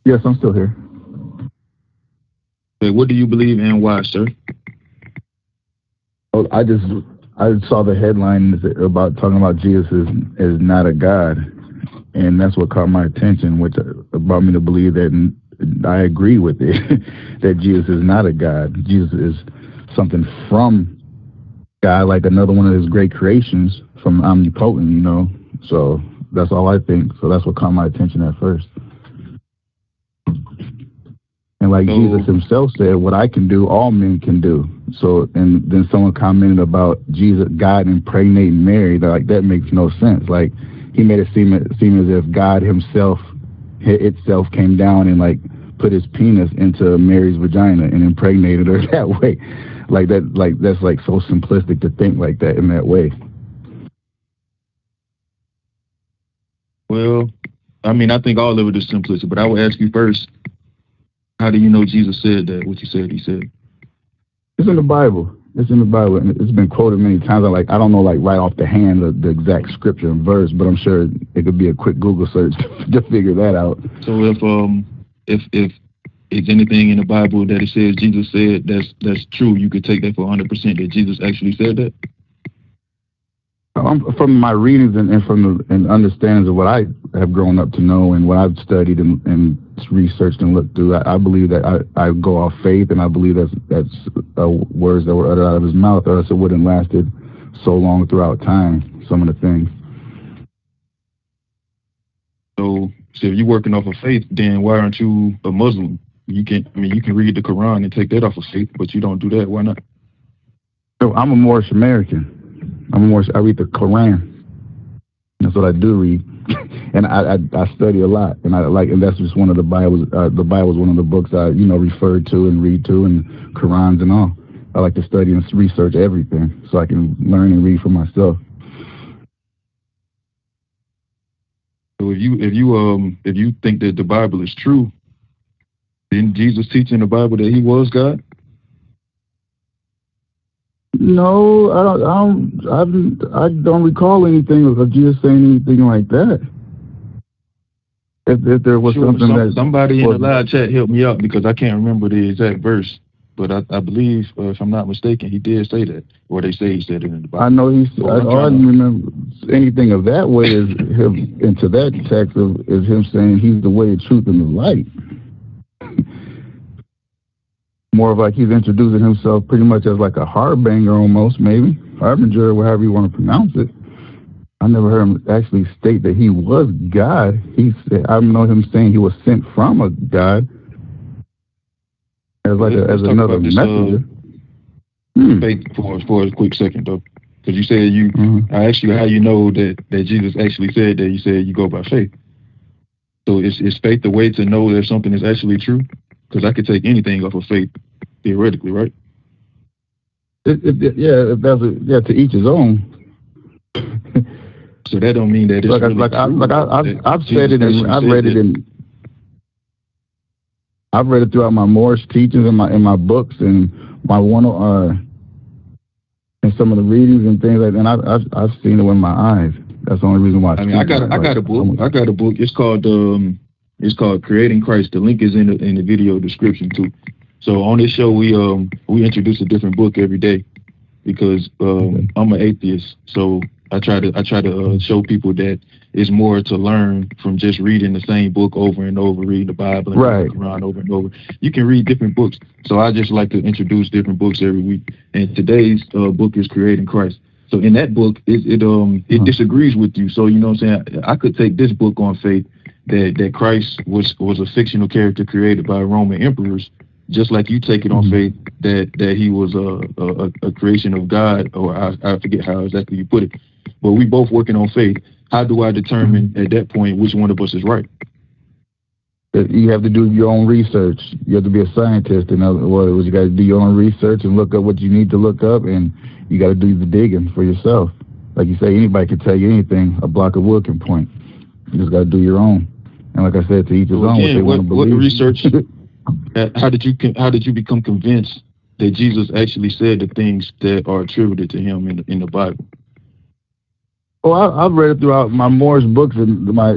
Yes, I'm still here. Okay, what do you believe and why, sir? Oh, I saw the headline about talking about Jesus is not a God, and that's what caught my attention, which brought me to believe that, and I agree with it, that Jesus is not a God. Jesus is something from God, like another one of his great creations from omnipotent, you know. So that's all I think. So that's what caught my attention at first. And like Jesus himself said, what I can do, all men can do. So, and then someone commented about Jesus, God impregnating Mary. Like, that makes no sense. Like, he made it seem as if God himself itself came down and like put his penis into Mary's vagina and impregnated her that way. Like that's like so simplistic to think like that in that way. Well, I mean, I think all of it is simplistic, but I will ask you first, how do you know Jesus said that, what you said he said? It's in the Bible. It's in the Bible, and it's been quoted many times. I don't know, like, right off the hand the exact scripture and verse, but I'm sure it could be a quick Google search to figure that out. So if it's anything in the Bible that it says Jesus said that's true, you could take that for 100% that Jesus actually said that? From my readings and from the understandings of what I have grown up to know and what I've studied and researched and looked through, I believe that I go off faith, and I believe that's words that were uttered out of his mouth, or else it wouldn't have lasted so long throughout time, some of the things. So if you're working off of faith, then why aren't you a Muslim? You can read the Quran and take that off of faith, but you don't do that. Why not? So I'm a Moorish American. I read the Quran. That's what I do read, and I study a lot, and that's just one of the Bibles. The Bible is one of the books I refer to and read to, and Qurans and all. I like to study and research everything so I can learn and read for myself. So if you think that the Bible is true, didn't Jesus teach in the Bible that he was God? No, I don't recall anything of Jesus saying anything like that. If there was somebody in the live chat help me out, because I can't remember the exact verse, but I believe, if I'm not mistaken, he did say that, or they say he said it in the Bible. I know all I remember anything of that way is him into that text is him saying he's the way, the truth, and the light. More of like he's introducing himself pretty much as like a harbinger almost, maybe. Harbinger, however you want to pronounce it. I never heard him actually state that he was God. I know him saying he was sent from a God as another messenger. Faith for a quick second though, because you said I asked you how you know that Jesus actually said that. You said you go by faith. So is faith the way to know that something is actually true? Because I could take anything off of faith, theoretically, right? To each his own. So that don't mean that it's I've said it, and I've read it throughout my Moorish teachings in my books and my and some of the readings and things like that. And I've seen it with my eyes. That's the only reason why. I got a book. It's called Creating Christ. The link is in the video description too. So on this show, we introduce a different book every day because I'm an atheist. So I try to show people that it's more to learn from just reading the same book over and over, reading the Bible and reading the Quran over and over. You can read different books. So I just like to introduce different books every week. And today's book is Creating Christ. So in that book, it disagrees with you. So you know what I'm saying? I could take this book on faith that Christ was a fictional character created by Roman emperors, just like you take it on faith that he was a creation of God, or I forget how exactly you put it. But we both working on faith. How do I determine at that point which one of us is right? You have to do your own research. You have to be a scientist. In other words, you got to do your own research and look up what you need to look up, and you got to do the digging for yourself. Like you say, anybody can tell you anything. A block of wood can point. You just got to do your own. And like I said, to each his own. Again, what research? How did you become convinced that Jesus actually said the things that are attributed to him in the Bible? Well, I've read it throughout my Moorish books and my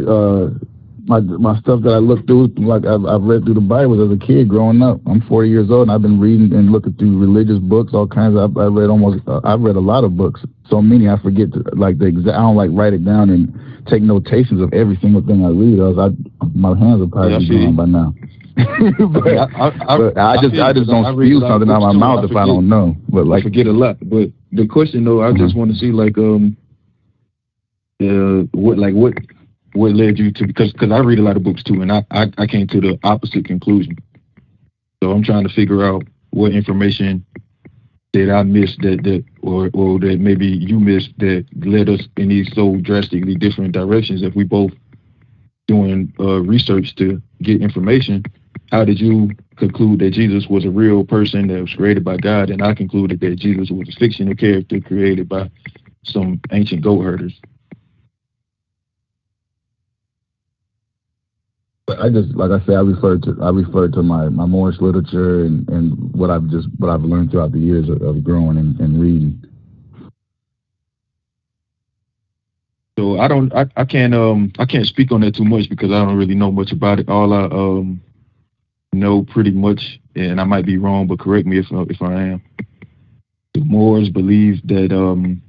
my stuff that I looked through, like I've read through the Bible as a kid growing up. I'm 40 years old, and I've been reading and looking through religious books, all kinds. I've read a lot of books. So many I forget to, like the exact. I don't like write it down and take notations of every single thing I read. My hands will probably be gone by now. but I just don't spew something out of my mouth if I don't know. But like, I forget a lot. But the question though, I just want to see like what led you to, because I read a lot of books too, and I came to the opposite conclusion. So I'm trying to figure out what information that I missed or that maybe you missed that led us in these so drastically different directions. If we both doing research to get information, how did you conclude that Jesus was a real person that was created by God, and I concluded that Jesus was a fictional character created by some ancient goat herders? I just, like I said, I refer to my Moorish literature and what I've learned throughout the years of growing and reading. So I can't speak on that too much because I don't really know much about it. All I know pretty much, and I might be wrong, but correct me if I am. The Moors believe that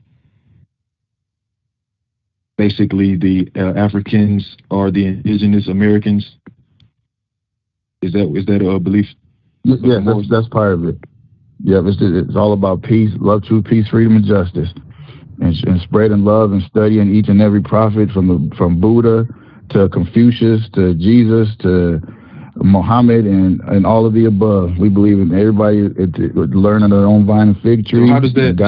basically the Africans are the indigenous Americans. Is that a belief? Yeah, that's part of it. Yeah, it's all about peace, love, truth, peace, freedom, and justice, and spreading love and studying each and every prophet from Buddha to Confucius to Jesus to Muhammad and all of the above. We believe in everybody learning their own vine and fig tree. So how does that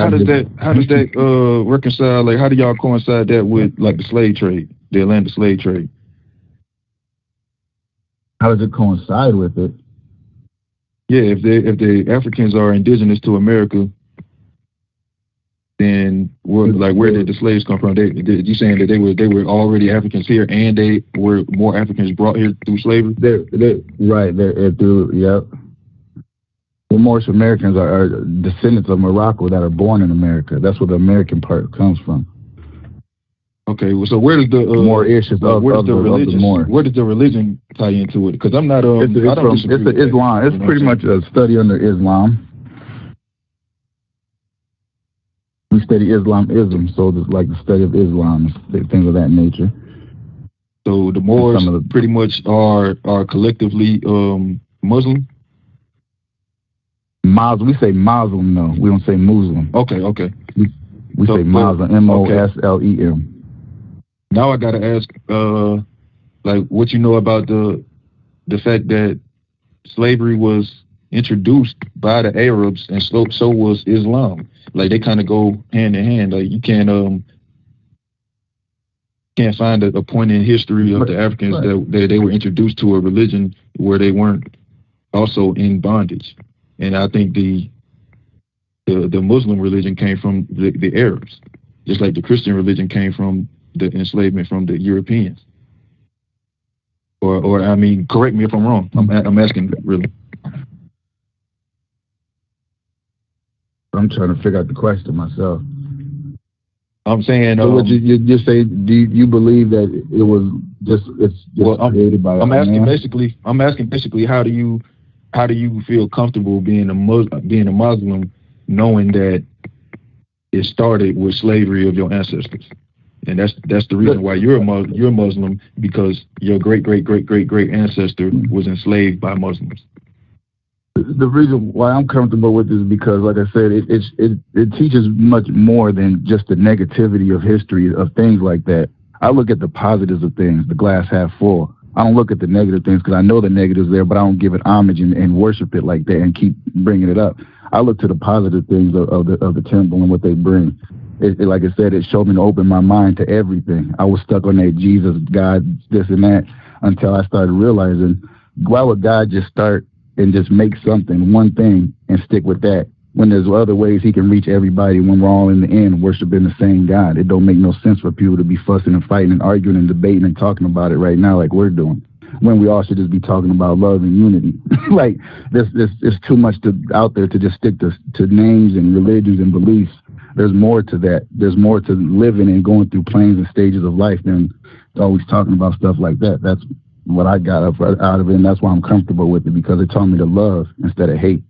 reconcile? Like, how do y'all coincide that with like the slave trade, the Atlanta slave trade? How does it coincide with it? Yeah, if the Africans are indigenous to America, then where did the slaves come from? You saying that they were already Africans here, and they were more Africans brought here through slavery? They're through, yep. The Moorish Americans are descendants of Morocco that are born in America. That's where the American part comes from. Okay, well, so where does the Moorish of the Moor? Where does the religion tie into it? Because I'm not it's Islam. It's pretty much a study under Islam. We study Islamism, so it's like the study of Islam, things of that nature. So the Moors pretty much are collectively Muslim? Muslim. We say Muslim, no. We don't say Muslim. Okay. We say Muslim, M-O-S-L-E-M. Now I gotta ask, like, what you know about the fact that slavery was introduced by the Arabs, and so was Islam. Like, they kind of go hand in hand. Like, you can't find a point in history of the Africans that they were introduced to a religion where they weren't also in bondage. And I think the Muslim religion came from the Arabs, just like the Christian religion came from the enslavement from the Europeans. Or I mean, correct me if I'm wrong. I'm asking really. I'm trying to figure out the question myself. I'm saying. So what you just say? Do you believe that it was just created by? I'm asking basically how do you feel comfortable being a Muslim, knowing that it started with slavery of your ancestors, and that's the reason why you're a Muslim, because your great ancestor was enslaved by Muslims. The reason why I'm comfortable with this is because, like I said, it teaches much more than just the negativity of history of things like that. I look at the positives of things, the glass half full. I don't look at the negative things because I know the negatives there, but I don't give it homage and worship it like that and keep bringing it up. I look to the positive things of the temple and what they bring. Like I said, it showed me to open my mind to everything. I was stuck on that Jesus, God, this and that, until I started realizing, why would God just start and just make something, one thing, and stick with that, when there's other ways he can reach everybody when we're all in the end worshiping the same God? It don't make no sense for people to be fussing and fighting and arguing and debating and talking about it right now like we're doing, when we all should just be talking about love and unity. Like, there's too much out there to just stick to names and religions and beliefs there's more to that. There's more to living and going through planes and stages of life than always talking about stuff like that. That's what I got out of it, and that's why I'm comfortable with it, because it taught me to love instead of hate.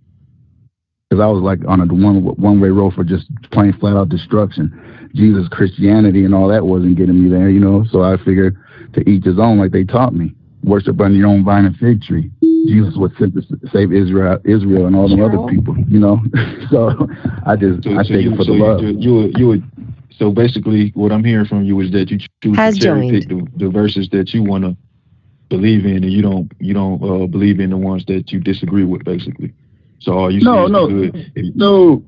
Because I was like on a one-way road for just plain flat-out destruction. Jesus, Christianity, and all that wasn't getting me there, you know. So I figured to each his own, like they taught me. Worship under your own vine and fig tree. Jesus was sent to save Israel and all the other people, you know. So I take it for the love. You would. So basically, what I'm hearing from you is that you choose to cherry pick the verses that you want to believe in, and you don't believe in the ones that you disagree with, basically. So all you No,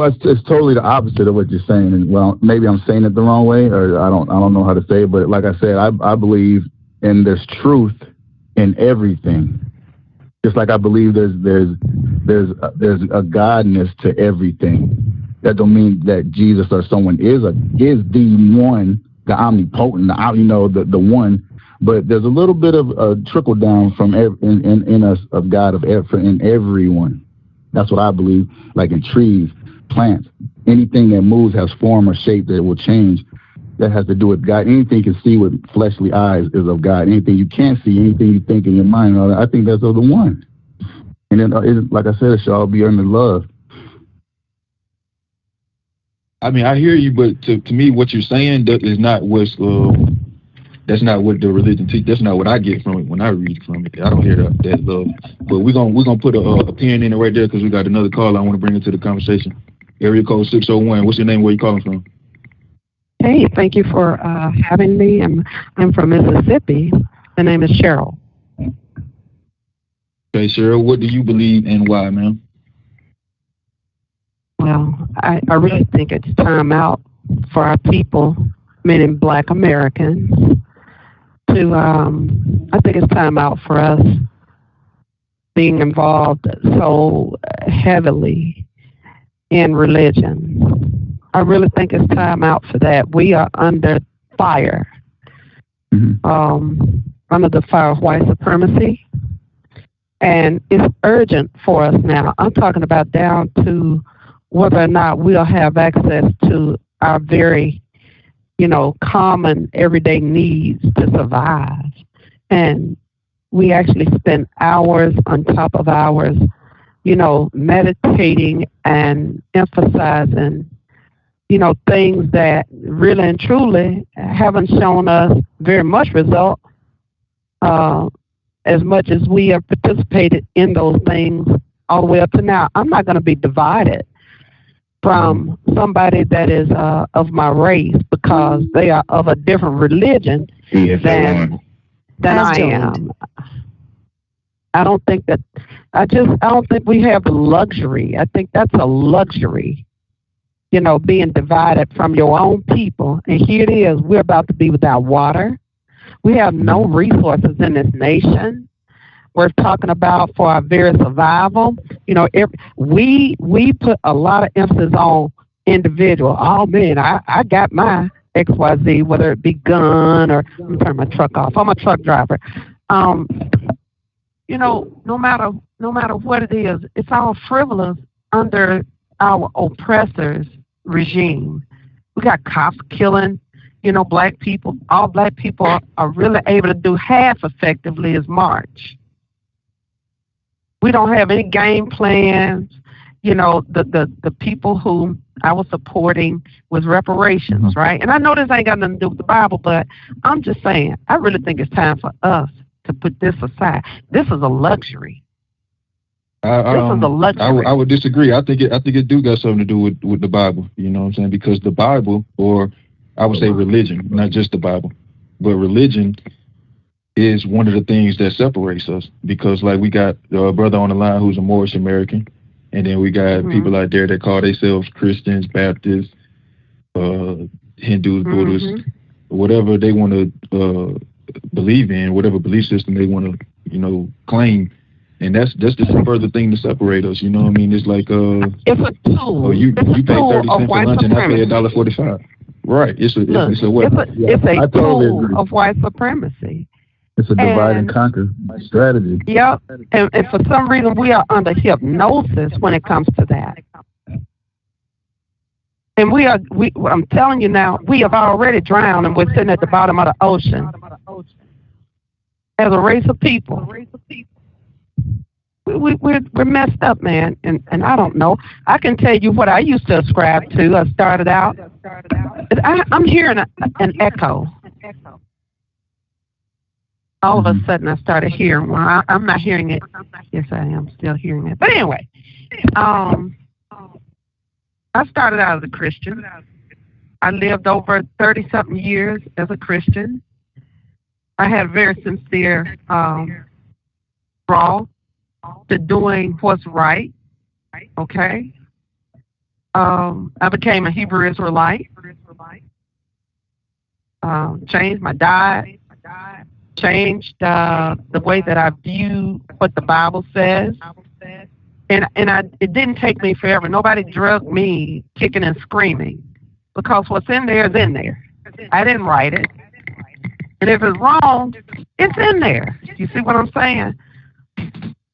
it's totally the opposite of what you're saying. And well, maybe I'm saying it the wrong way, or I don't know how to say it. But like I said, I believe in there's truth in everything. Just like I believe there's a godness to everything. That don't mean that Jesus or someone is the one, the omnipotent, the one. But there's a little bit of a trickle down from in us of God in everyone. That's what I believe. Like in trees, plants, anything that moves has form or shape that will change. That has to do with God. Anything you can see with fleshly eyes is of God. Anything you can't see, anything you think in your mind, I think that's of the one. And then, like I said, it shall all be under love. I mean, I hear you, but to me, what you're saying is not that's not what the religion teaches. That's not what I get from it when I read from it. I don't hear that love. But we're gonna put a pin in it right there, because we got another call I want to bring into the conversation. Area code 601. What's your name? Where you calling from? Hey, thank you for having me. I'm from Mississippi. The name is Cheryl. Okay, Cheryl, what do you believe and why, ma'am? Well, I really think it's time out for our people, meaning Black Americans, to, I think it's time out for us being involved so heavily in religion. I really think it's time out for that. We are under fire, under the fire of white supremacy, and it's urgent for us now. I'm talking about down to whether or not we'll have access to our very, common everyday needs to survive. And we actually spend hours on top of hours, meditating and emphasizing, things that really and truly haven't shown us very much result, as much as we have participated in those things all the way up to now. I'm not going to be divided from somebody that is of my race because they are of a different religion than I am. I don't think we have the luxury. I think that's a luxury, being divided from your own people. And here it is, we're about to be without water. We have no resources in this nation. We're talking about for our very survival. We put a lot of emphasis on individual. Oh man, I got my XYZ, whether it be gun or let me turn my truck off. I'm a truck driver. No matter what it is, it's all frivolous under our oppressors' regime. We got cops killing, Black people. All Black people are really able to do half effectively is march. We don't have any game plans. The people who I was supporting was reparations, right? And I know this ain't got nothing to do with the Bible, but I'm just saying, I really think it's time for us to put this aside. This is a luxury. This is a luxury. I would disagree. I think it do got something to do with the Bible. You know what I'm saying? Because the Bible, or I would say religion, not just the Bible, but religion is one of the things that separates us, because like we got a brother on the line who's a Moorish American, and then we got people out there that call themselves Christians, Baptists, Hindus, Buddhists, whatever they want to believe in, whatever belief system they want to, claim. And that's just a further thing to separate us. You know what I mean? It's like it's a tool. Oh, you pay 30 cents for lunch and I pay $1.45. Right. It's a tool of white supremacy. It's a divide and conquer strategy. Yep. And for some reason, we are under hypnosis when it comes to that. And I'm telling you now, we have already drowned and we're sitting at the bottom of the ocean. As a race of people, we're messed up, man. And I don't know. I can tell you what I used to ascribe to. I started out. I'm hearing an echo. All of a sudden, I started hearing. Well, I'm not hearing it. Yes, I am still hearing it. But anyway, I started out as a Christian. I lived over 30-something years as a Christian. I had a very sincere draw to doing what's right. Okay. I became a Hebrew Israelite. Changed my diet. Changed the way that I view what the Bible says. And it didn't take me forever. Nobody drugged me kicking and screaming, because what's in there is in there. I didn't write it. And if it's wrong, it's in there. You see what I'm saying?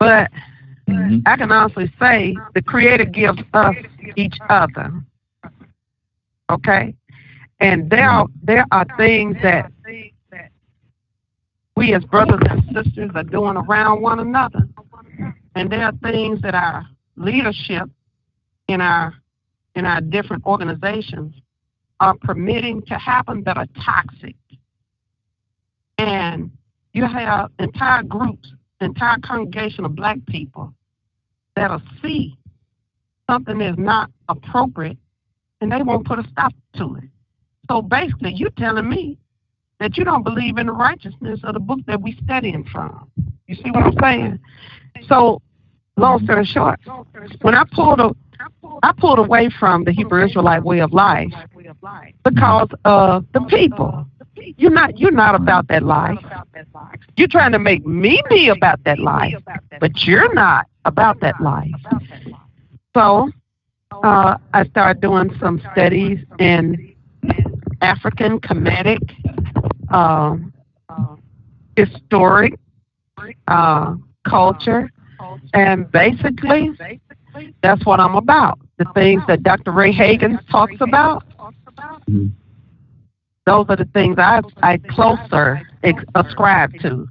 But I can honestly say the Creator gives us each other. Okay? And there are things that we as brothers and sisters are doing around one another. And there are things that our leadership in our different organizations are permitting to happen that are toxic. And you have entire groups, entire congregation of black people that'll see something is not appropriate and they won't put a stop to it. So basically, you're telling me that you don't believe in the righteousness of the book that we studying from. You see what I'm saying? So, long story short, when I pulled away from the Hebrew Israelite way of life because of the people. You're not about that life. You're trying to make me be about that life, but you're not about that life. So I started doing some studies in African Kemetic historic culture, and basically that's what I'm about. The things that Dr. Ray Hagan talks about. Those are the things I closer ascribe to.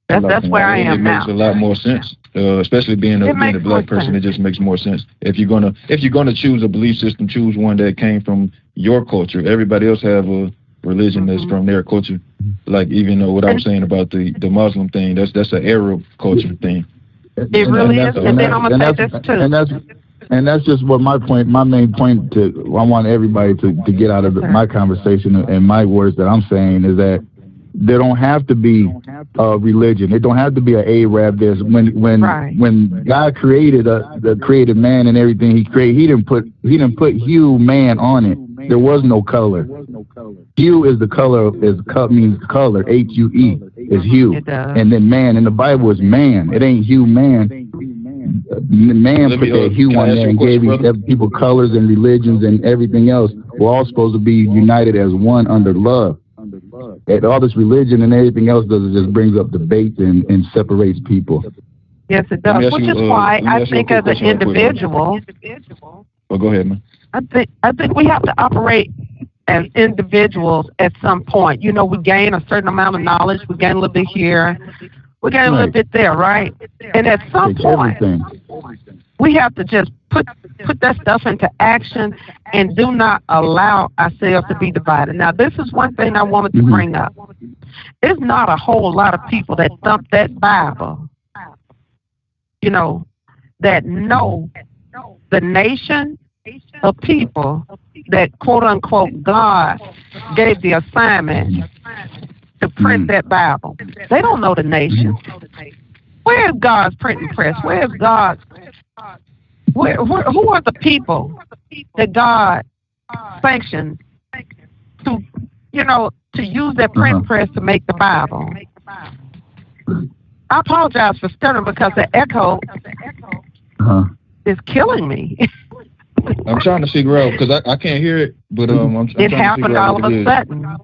That's where I am now. It makes a lot more sense, especially being a black person. It just makes more sense. If you're gonna choose a belief system, choose one that came from your culture. Everybody else have a religion that's from their culture. Like even what I was saying about the Muslim thing, that's an Arab culture thing. It really is. And then I'm gonna say this too. And that's just what my main point I want everybody to get out of my conversation and my words that I'm saying is that there don't have to be a religion. It don't have to be an Arab. When God created the created man and everything He created, He didn't put hue man on it. There was no color. Hue is the color means color. HUE is hue, and then man in the Bible is man. It ain't hue man. Man put that hue on there and gave people colors and religions and everything else. We're all supposed to be united as one under love. And all this religion and everything else does is just brings up debate and separates people. Yes, it does. Which is why I think as an individual. Well, go ahead, man. I think we have to operate as individuals at some point. You know, we gain a certain amount of knowledge. We gain a little bit here. We gain a little bit there, right? And at some point, we have to just put that stuff into action and do not allow ourselves to be divided. Now, this is one thing I wanted to bring up. There's not a whole lot of people that thump that Bible, you know, that know the nation of people that, quote unquote, God gave the assignment to print that Bible. They don't know the nation. Where is God's printing press? Where is God's? Who are the people that God sanctioned to, you know, to use that print press to make the Bible? I apologize for stuttering because the echo is killing me. I'm trying to figure out because I can't hear it, but it happened all of a sudden.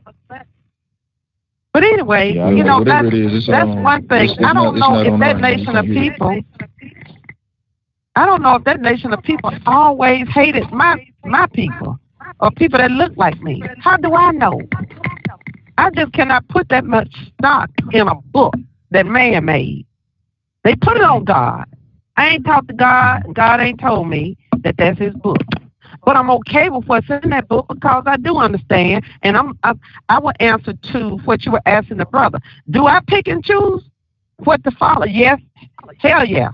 But anyway, you know, that's one thing. I don't know if that nation of people, I don't know if that nation of people always hated my people or people that look like me. How do I know? I just cannot put that much stock in a book that man made. They put it on God. I ain't talked to God, and God ain't told me that that's his book. But I'm okay with what's in that book because I do understand, and I will answer to what you were asking the brother. Do I pick and choose what to follow? Yes. Hell yeah.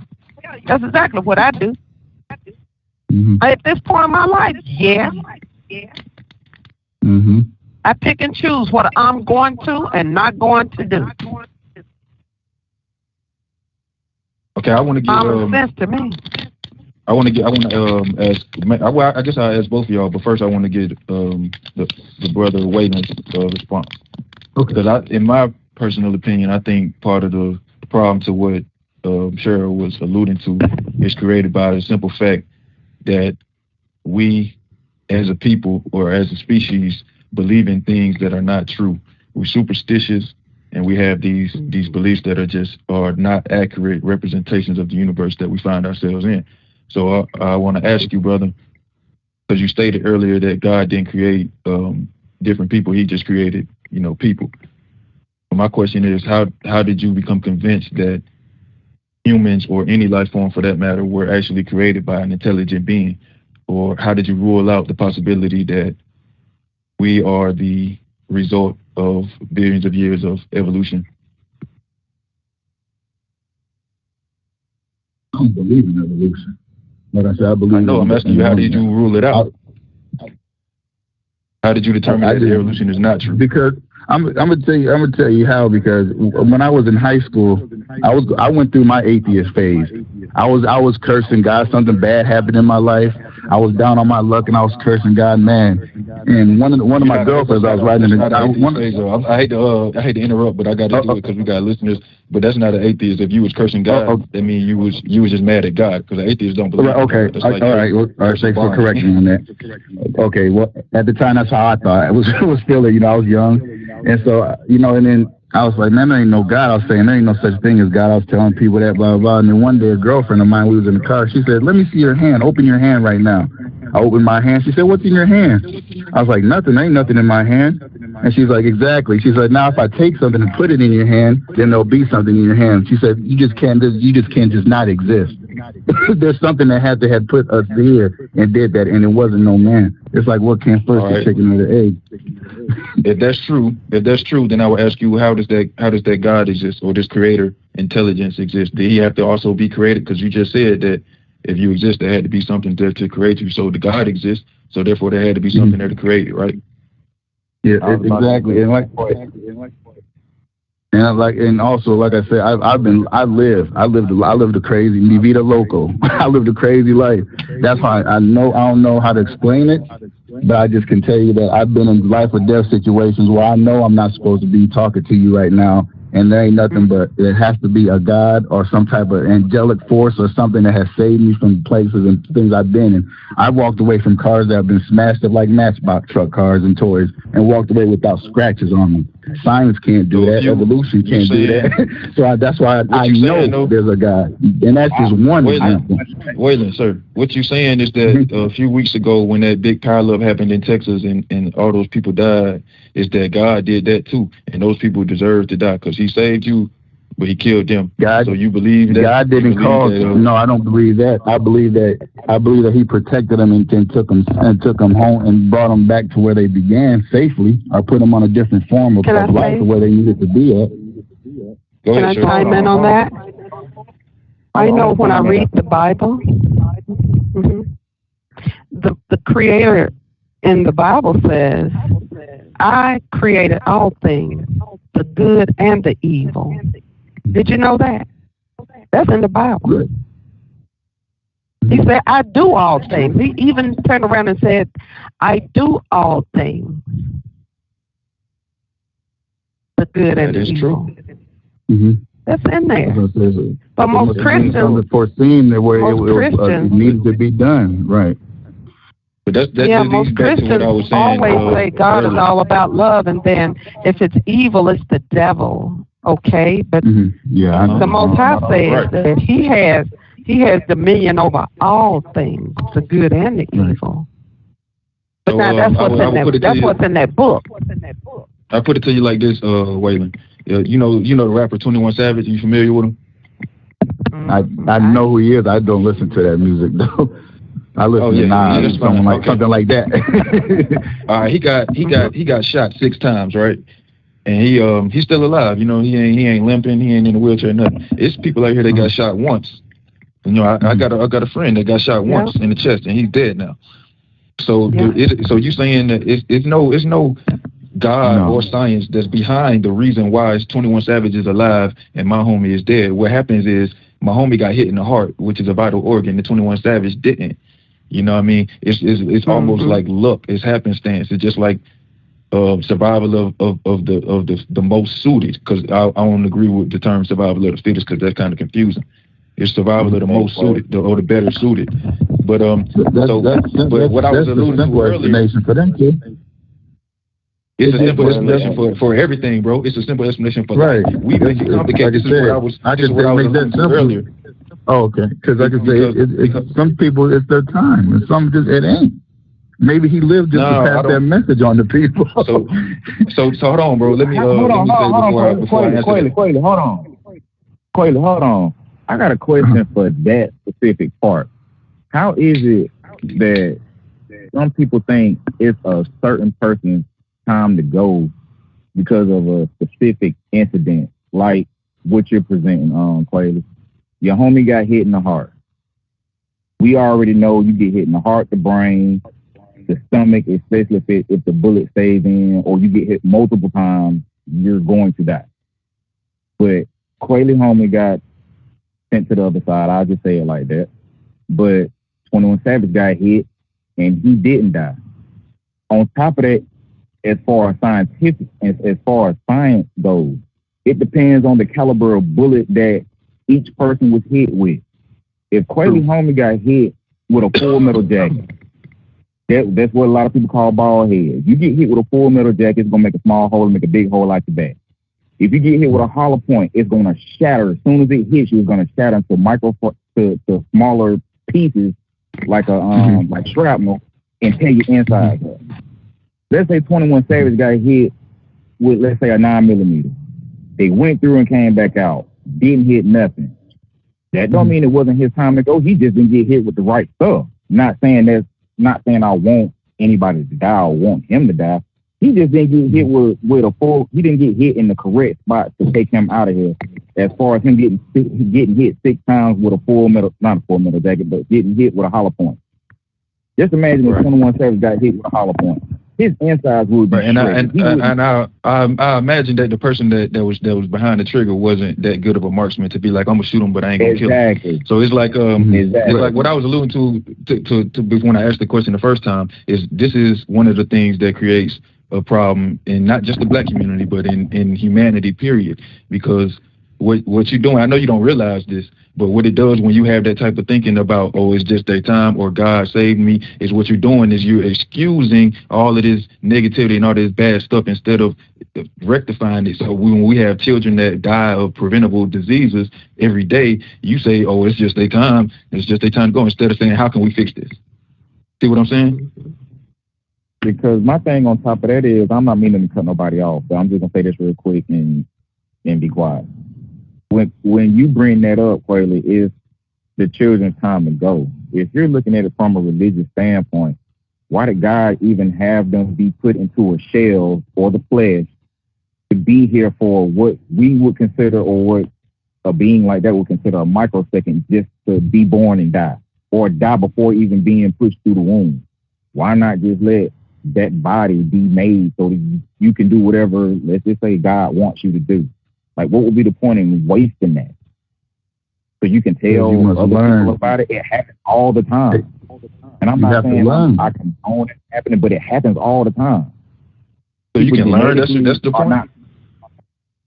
That's exactly what I do. At this point in my life, yeah. I pick and choose what I'm going to and not going to do. Okay, I want to get sense to me. I want to ask. Well, I guess I'll ask both of y'all, but first I want to get the brother Waylon's response. Okay. Because in my personal opinion, I think part of the problem to what Cheryl was alluding to is created by the simple fact that we, as a people or as a species, believe in things that are not true. We're superstitious, and we have these beliefs that are not accurate representations of the universe that we find ourselves in. So I want to ask you, brother, because you stated earlier that God didn't create different people; He just created, people. So my question is, how did you become convinced that humans, or any life form for that matter, were actually created by an intelligent being? Or how did you rule out the possibility that we are the result of billions of years of evolution? I don't believe in evolution. Like I said, I believe. I'm asking you, how did you rule it out? How did you determine that evolution is not true? Because I'm gonna tell you how. Because when I was in high school, I went through my atheist phase. I was cursing God. Something bad happened in my life. I was down on my luck, and I was cursing God, man. And one of my girlfriends, I was writing in I hate to interrupt, but I got to do it because we got listeners. But that's not an atheist. If you was cursing God, that means you was just mad at God, because atheists don't believe. Okay, all right. Thanks for correcting me on that. Okay, well, at the time, that's how I thought. I was feeling, I was young, and so and then I was like, man, there ain't no God. I was saying there ain't no such thing as God. I was telling people that, blah, blah, blah. And then one day a girlfriend of mine, we was in the car, she said, let me see your hand. Open your hand right now. I opened my hand. She said, what's in your hand? I was like, nothing. There ain't nothing in my hand. And she's like, exactly. She said, now if I take something and put it in your hand, then there'll be something in your hand. She said, you just can't just not exist. There's something that had put us here and did that, and it wasn't no man. It's like, what came first, the chicken or the egg? If that's true, then I will ask you, how does that God exist, or this creator intelligence exist? Did he have to also be created? Because you just said that if you exist, there had to be something there to create you. So the God exists, so therefore there had to be something there to create it, right? Yeah, exactly. And also, like I said, I lived a crazy mi vida loco. I lived a crazy life. That's why I don't know how to explain it, but I just can tell you that I've been in life or death situations where I know I'm not supposed to be talking to you right now, and there ain't nothing but it has to be a God or some type of angelic force or something that has saved me from places and things I've been in. I walked away from cars that have been smashed up like Matchbox truck cars and toys, and walked away without scratches on them. Science can't do that. Evolution can't do that. So that's why I know there's a God, and that's just one example. Waylon, sir, what you saying is that a few weeks ago, when that big pileup happened in Texas and all those people died, is that God did that too, and those people deserve to die because He saved you, but He killed them. So you believe that God didn't cause? No, I don't believe that. I believe that He protected them and took them home and brought them back to where they began safely, or put them on a different form of life to where they needed to be at. Go ahead, Can I chime in on that? I know when I read the Bible, the Creator in the Bible says, I created all things, the good and the evil. Did you know that? That's in the Bible. He said, I do all things. He even turned around and said, I do all things, the good and the evil. True. That's in there. But most Christians, it needed to be done, right? But most Christians always say God is all about love, and then if it's evil, it's the devil. Okay, but the Most High says that He has He has dominion over all things, the good and the evil. But now that's what's in that book. I put it to you like this, Waylon. You know the rapper 21 Savage. You familiar with him? I know who he is. I don't listen to that music though. I listen to N.E.W, something like that. All right, he got shot 6 times, right? And he's still alive. You know, he ain't limping. He ain't in a wheelchair. Nothing. It's people out here that got shot once. You know, I got a friend that got shot once in the chest, and he's dead now. So so you saying that it's no God or science that's behind the reason why 21 Savage is alive and my homie is dead. What happens is my homie got hit in the heart, which is a vital organ. The 21 Savage didn't. You know what I mean? It's almost like luck. It's happenstance. It's just like survival of the most suited. Because I don't agree with the term survival of the fittest because that's kind of confusing. It's survival of the most suited or the better suited. But what I was alluding to earlier. For them, too. It's a simple explanation for everything, bro. It's a simple explanation for life. We make it complicated. This is what I was alluding to earlier. Oh, okay. Because I can say some people it's their time, and some just it ain't. Maybe he lived just to pass that message on to people. so hold on, bro. Let me hold on. Kweli, hold on. Kweli, hold on. I got a question for that specific part. How is it that some people think it's a certain person's time to go because of a specific incident, like what you're presenting, Kweli? Your homie got hit in the heart. We already know you get hit in the heart, the brain, the stomach, especially if the bullet stays in, or you get hit multiple times, you're going to die. But Kweli homie got sent to the other side. I'll just say it like that. But 21 Savage got hit and he didn't die. On top of that, as far as science goes, it depends on the caliber of bullet that each person was hit with. If Kweli homie got hit with a full metal jacket, that's what a lot of people call bald head. You get hit with a full metal jacket, it's gonna make a small hole and make a big hole like your back. If you get hit with a hollow point, it's gonna shatter. As soon as it hits you, it's gonna shatter to smaller pieces like like shrapnel and tear your insides up. Let's say 21 Savage got hit with, let's say, a 9mm. They went through and came back out. Didn't hit nothing. That don't mean it wasn't his time to go. He just didn't get hit with the right stuff. Not saying I want anybody to die or want him to die. He just didn't get hit with a full. He didn't get hit in the correct spot to take him out of here. As far as him getting hit 6 times with not a full metal jacket, but getting hit with a hollow point. Just imagine if 21 Savage got hit with a hollow point. His insides would be and I imagine that the person that was behind the trigger wasn't that good of a marksman to be like, I'm gonna shoot him, but I ain't gonna kill him. So it's like it's like what I was alluding to when I asked the question the first time is this is one of the things that creates a problem in not just the black community but in humanity period, because what you're doing, I know you don't realize this, but what it does when you have that type of thinking about, oh, it's just their time or God saved me, is what you're doing is you're excusing all of this negativity and all this bad stuff instead of rectifying it. So when we have children that die of preventable diseases every day, you say, oh, it's just their time. It's just their time to go, instead of saying, how can we fix this? See what I'm saying? Because my thing on top of that is, I'm not meaning to cut nobody off, but I'm just going to say this real quick and be quiet. When you bring that up, Kweli, is the children's time to go. If you're looking at it from a religious standpoint, why did God even have them be put into a shell or the flesh to be here for what we would consider, or what a being like that would consider a microsecond, just to be born and die, or die before even being pushed through the womb? Why not just let that body be made so that you can do whatever, let's just say, God wants you to do? Like, what would be the point in wasting that? So you can tell other people about it. It happens all the time. And I'm not saying I condone it happening, but it happens all the time. So you can learn. That's the point.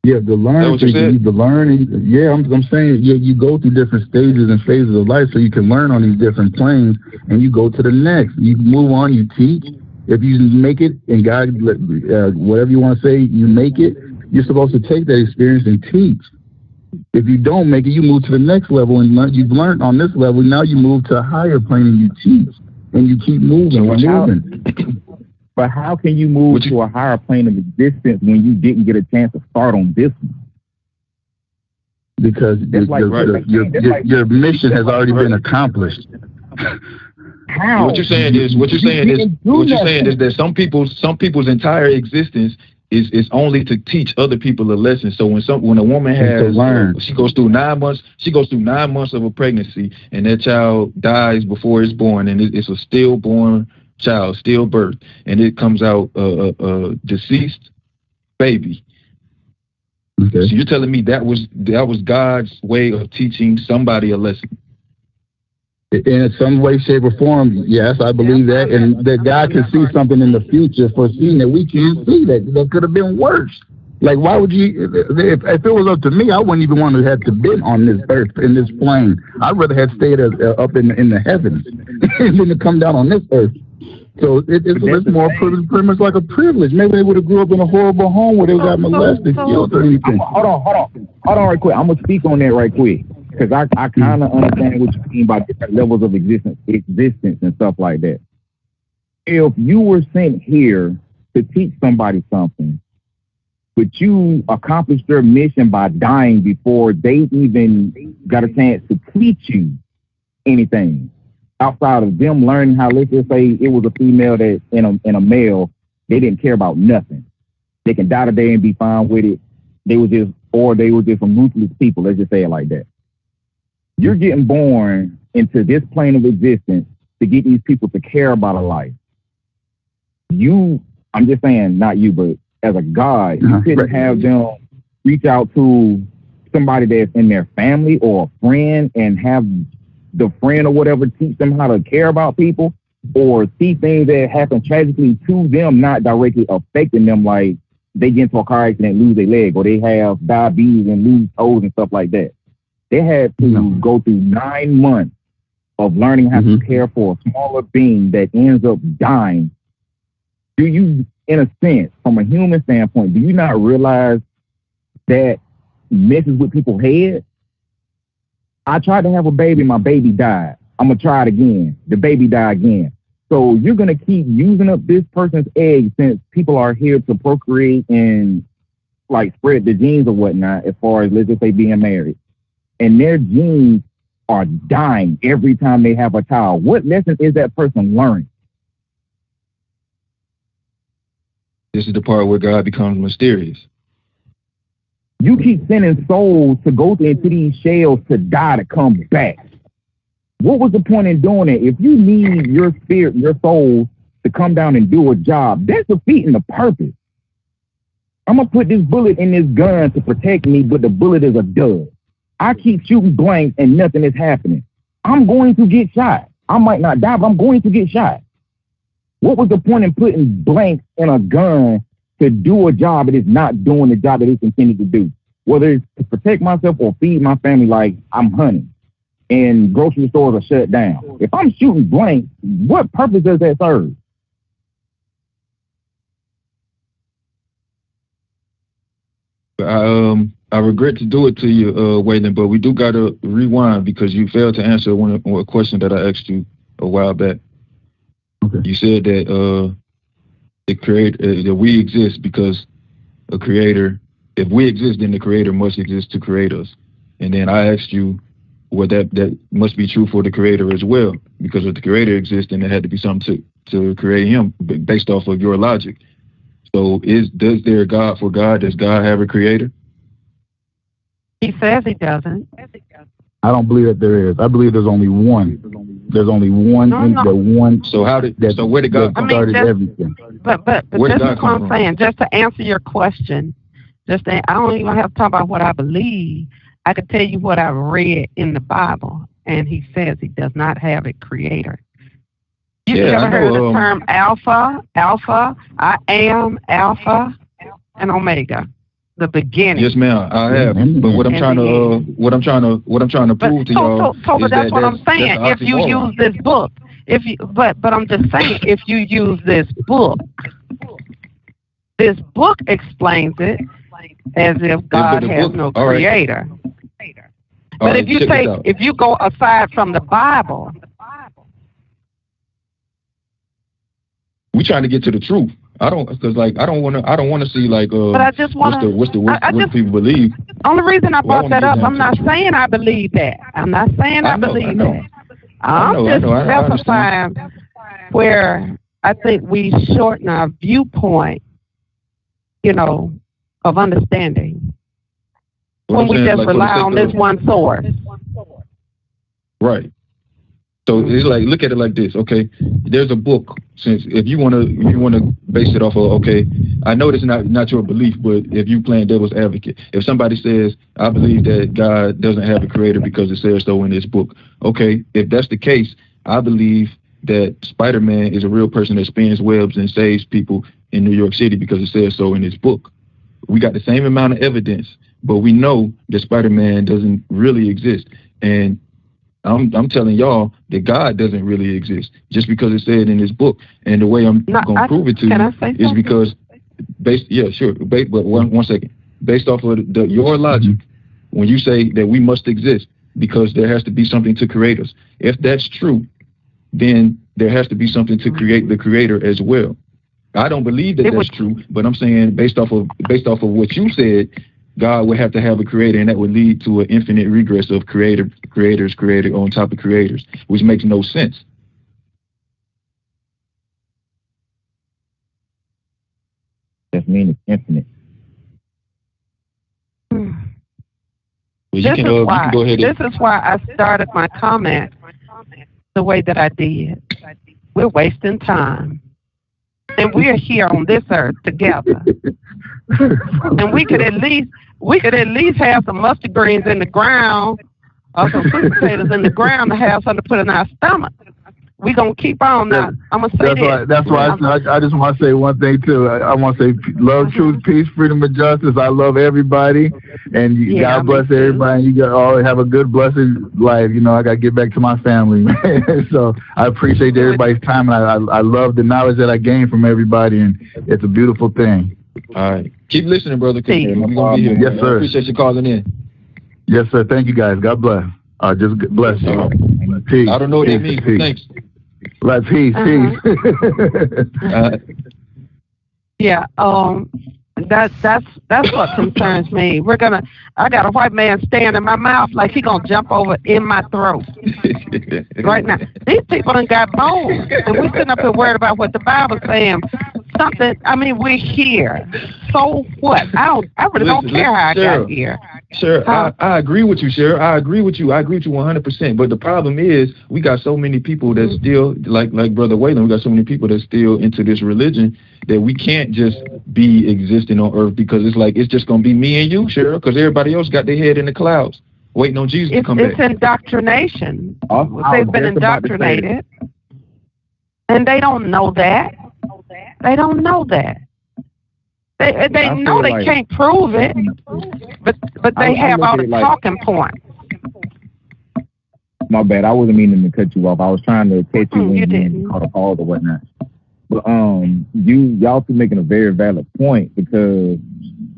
Yeah, the learn. The learning. Yeah, I'm saying you go through different stages and phases of life so you can learn on these different planes, and you go to the next. You move on. You teach. If you make it, and God, whatever you want to say, you make it. You're supposed to take that experience and teach. If you don't make it, you move to the next level, and you've learned on this level. Now you move to a higher plane, and you teach, and you keep moving and moving. But how can you move to a higher plane of existence when you didn't get a chance to start on this one? Because your mission has already been accomplished. How? What you're saying is that some people's entire existence is only to teach other people a lesson. So when a woman has she goes through 9 months of a pregnancy, and that child dies before it's born, and it's a stillborn child, stillbirth, and it comes out a deceased baby. Okay. So you're telling me that was God's way of teaching somebody a lesson? In some way, shape, or form, yes, I believe that, and that God can see something in the future, foreseeing that we can't see that could have been worse. Like, why would you? If it was up to me, I wouldn't even want to have to been on this earth, in this plane. I'd rather have stayed up in the heavens than to come down on this earth. So it's more pretty much like a privilege. Maybe they would have grew up in a horrible home where they got molested, killed, or anything. Hold on, right quick. I'm gonna speak on that right quick, because I kind of understand what you mean by different levels of existence and stuff like that. If you were sent here to teach somebody something, but you accomplished your mission by dying before they even got a chance to teach you anything, outside of them learning how, let's just say it was a female that in a male, they didn't care about nothing. They can die today and be fine with it. They were just some ruthless people. Let's just say it like that. You're getting born into this plane of existence to get these people to care about a life. I'm just saying, not you, but as a God, you couldn't have them reach out to somebody that's in their family or a friend and have the friend or whatever teach them how to care about people, or see things that happen tragically to them, not directly affecting them, like they get into a car accident and lose their leg, or they have diabetes and lose toes and stuff like that. They had to go through 9 months of learning how to care for a smaller being that ends up dying. Do you, in a sense, from a human standpoint, do you not realize that messes with people's heads? I tried to have a baby, my baby died. I'm going to try it again. The baby died again. So you're going to keep using up this person's egg, since people are here to procreate and like spread the genes or whatnot, as far as, let's just say, being married. And their genes are dying every time they have a child. What lesson is that person learning? This is the part where God becomes mysterious. You keep sending souls to go into these shells to die, to come back. What was the point in doing it? If you need your spirit, your soul to come down and do a job, that's defeating the purpose. I'm going to put this bullet in this gun to protect me, but the bullet is a dud. I keep shooting blanks and nothing is happening. I'm going to get shot. I might not die, but I'm going to get shot. What was the point in putting blanks in a gun to do a job that is not doing the job that it's intended to do? Whether it's to protect myself or feed my family, like I'm hunting and grocery stores are shut down. If I'm shooting blanks, what purpose does that serve? I regret to do it to you, Waylon, but we do got to rewind because you failed to answer a question that I asked you a while back. Okay. You said that that we exist because a creator, if we exist, then the creator must exist to create us. And then I asked you, well, that must be true for the creator as well, because if the creator exists, then there had to be something to create him based off of your logic. So does there a God for God? Does God have a creator? He says he doesn't. I don't believe that there is. I believe there's only one. There's only one. One. So where did God come from? Everything. But this is what I'm saying. Just to answer your question, I don't even have to talk about what I believe. I can tell you what I've read in the Bible, and he says he does not have a creator. You've ever heard the term Alpha, I am Alpha and Omega, the beginning. Yes, ma'am, I have. But what I'm trying to prove to y'all is that's what I'm saying. If you use this book, but I'm just saying, if you use this book explains it as if God has no creator. But if you go aside from the Bible, we trying to get to the truth. I don't want to see like but I just want what people believe. Only reason I brought that up, I'm not saying I believe that. I'm not saying I believe that. I'm just specifying where I think we shorten our viewpoint, of understanding when we just rely on this one source. Right. So it's like, look at it like this, okay? There's a book. Since if you wanna base it off of, okay, I know this is not your belief, but if you playing devil's advocate, if somebody says, I believe that God doesn't have a creator because it says so in this book, okay, if that's the case, I believe that Spider-Man is a real person that spins webs and saves people in New York City because it says so in this book. We got the same amount of evidence, but we know that Spider-Man doesn't really exist. And I'm telling y'all that God doesn't really exist just because it said in this book. And the way I'm going to prove it to you is because, but one second. Based off of your logic, when you say that we must exist because there has to be something to create us, if that's true, then there has to be something to create the creator as well. I don't believe that that's true, but I'm saying based off of what you said, God would have to have a creator, and that would lead to an infinite regress of creators created on top of creators, which makes no sense. That means it's infinite. Well, you can go ahead. This is why I started my comment the way that I did. We're wasting time. And we're here on this earth together. And we could at least have some mustard greens in the ground or some sweet potatoes in the ground to have something to put in our stomach. We're going to keep on now. I'm going to say that's why I just want to say one thing, too. I want to say love, truth, peace, freedom, and justice. I love everybody. And God bless everybody. And you all have a good, blessed life. I got to get back to my family. So I appreciate everybody's time. And I love the knowledge that I gained from everybody. And it's a beautiful thing. All right. Keep listening, brother. I'm going to be here. Yes, sir. I appreciate you calling in. Yes, sir. Thank you, guys. God bless. Just bless you. Peace. I don't know what that means, but thanks. Like peace. Yeah. That's what concerns me. I got a white man staying in my mouth like he gonna jump over in my throat right now. These people done got bones, and we sitting up here worried about what the Bible's saying. We're here. So what? I really don't care how I got here. Sure, I agree with you, Cheryl. I agree with you 100%. But the problem is, we got so many people that still, like Brother Waylon, we got so many people that still into this religion that we can't just be existing on earth because it's just going to be me and you, Cheryl, because everybody else got their head in the clouds waiting on Jesus to come back. It's indoctrination. They've been indoctrinated, and they don't know that. They don't know that. They know they can't prove it, but they have all the talking points. My bad. I wasn't meaning to cut you off. I was trying to catch you when you caught a call or whatnot. But y'all two making a very valid point because,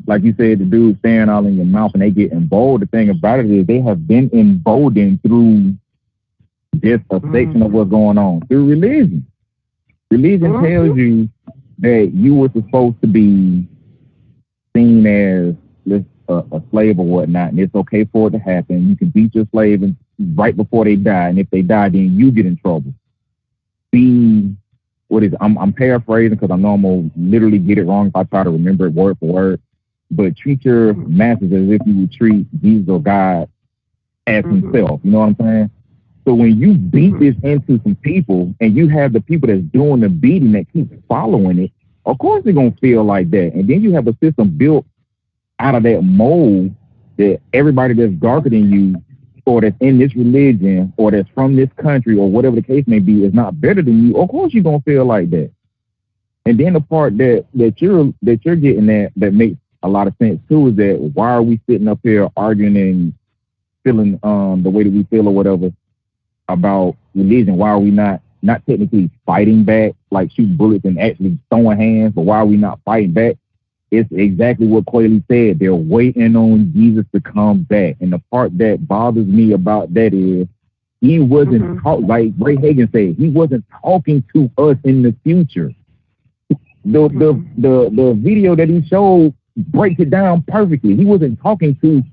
like you said, the dude's staring all in your mouth and they get emboldened. The thing about it is they have been emboldened through just a section of what's going on through religion. Religion tells you that you were supposed to be seen as a slave or whatnot, and it's okay for it to happen. You can beat your slave right before they die, and if they die, then you get in trouble. I'm paraphrasing because I know I'm going to literally get it wrong if I try to remember it word for word, but treat your masters as if you would treat Jesus or God as himself. You know what I'm saying? So when you beat this into some people and you have the people that's doing the beating that keep following it, of course they're going to feel like that. And then you have a system built out of that mold that everybody that's darker than you or that's in this religion or that's from this country or whatever the case may be is not better than you. Of course you're going to feel like that. And then the part that you're getting at that makes a lot of sense too is that why are we sitting up here arguing and feeling the way that we feel or whatever about religion? Why are we not technically fighting back, like shooting bullets and actually throwing hands, but why are we not fighting back? it's exactly what Kweli said. They're waiting on Jesus to come back. And the part that bothers me about that is he wasn't like Ray Hagan said, he wasn't talking to us in the future. The video that he showed breaks it down perfectly. He wasn't talking to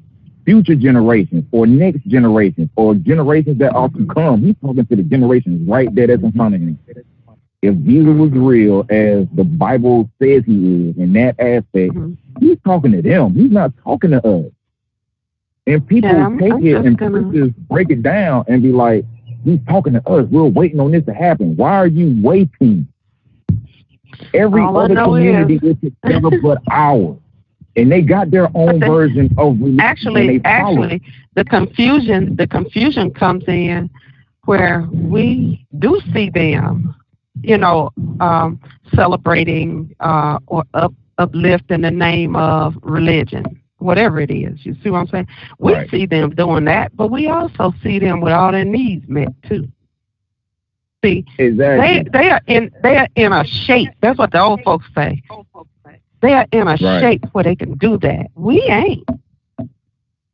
future generations or next generations or generations that are to come. He's talking to the generations right there that's in front of him. If Jesus was real, as the Bible says he is, in that aspect, he's talking to them. He's not talking to us. And people take it and preachers break it down and be like, he's talking to us. We're waiting on this to happen. Why are you waiting? Every other community is together but ours. And they got their own version of religion. Actually, the confusion comes in where we do see them, celebrating or uplift in the name of religion, whatever it is. You see what I'm saying? We see them doing that, but we also see them with all their needs met too. See, exactly. They are in a shape. That's what the old folks say. They are in a shape where they can do that. We ain't.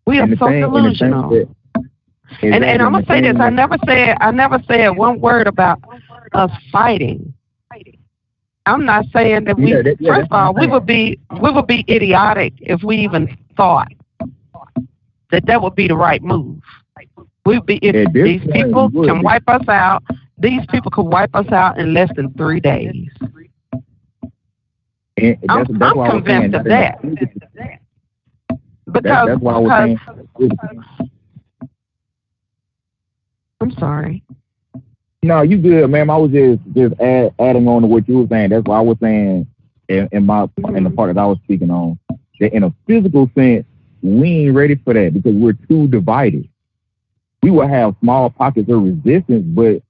We are so delusional. And I'm gonna say this. I never said one word about us fighting. I'm not saying that we. First of all, we would be idiotic if we even thought that would be the right move. We'd be if these people can wipe us out. These people could wipe us out in less than 3 days. I'm convinced of that. Because that's why I was saying. I'm sorry. No, you good, ma'am. I was just adding on to what you were saying. That's why I was saying in the part that I was speaking on, that in a physical sense, we ain't ready for that because we're too divided. We will have small pockets of resistance, but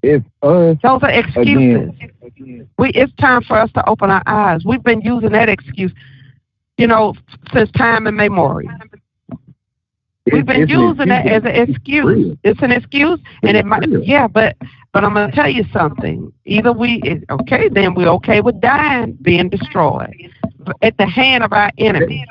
it's us. Those are excuses. It's time for us to open our eyes. We've been using that excuse, since time immemorial. We've been using that as an excuse. It's an excuse, and it might, but I'm going to tell you something. Either then we're okay with dying, being destroyed at the hand of our enemy.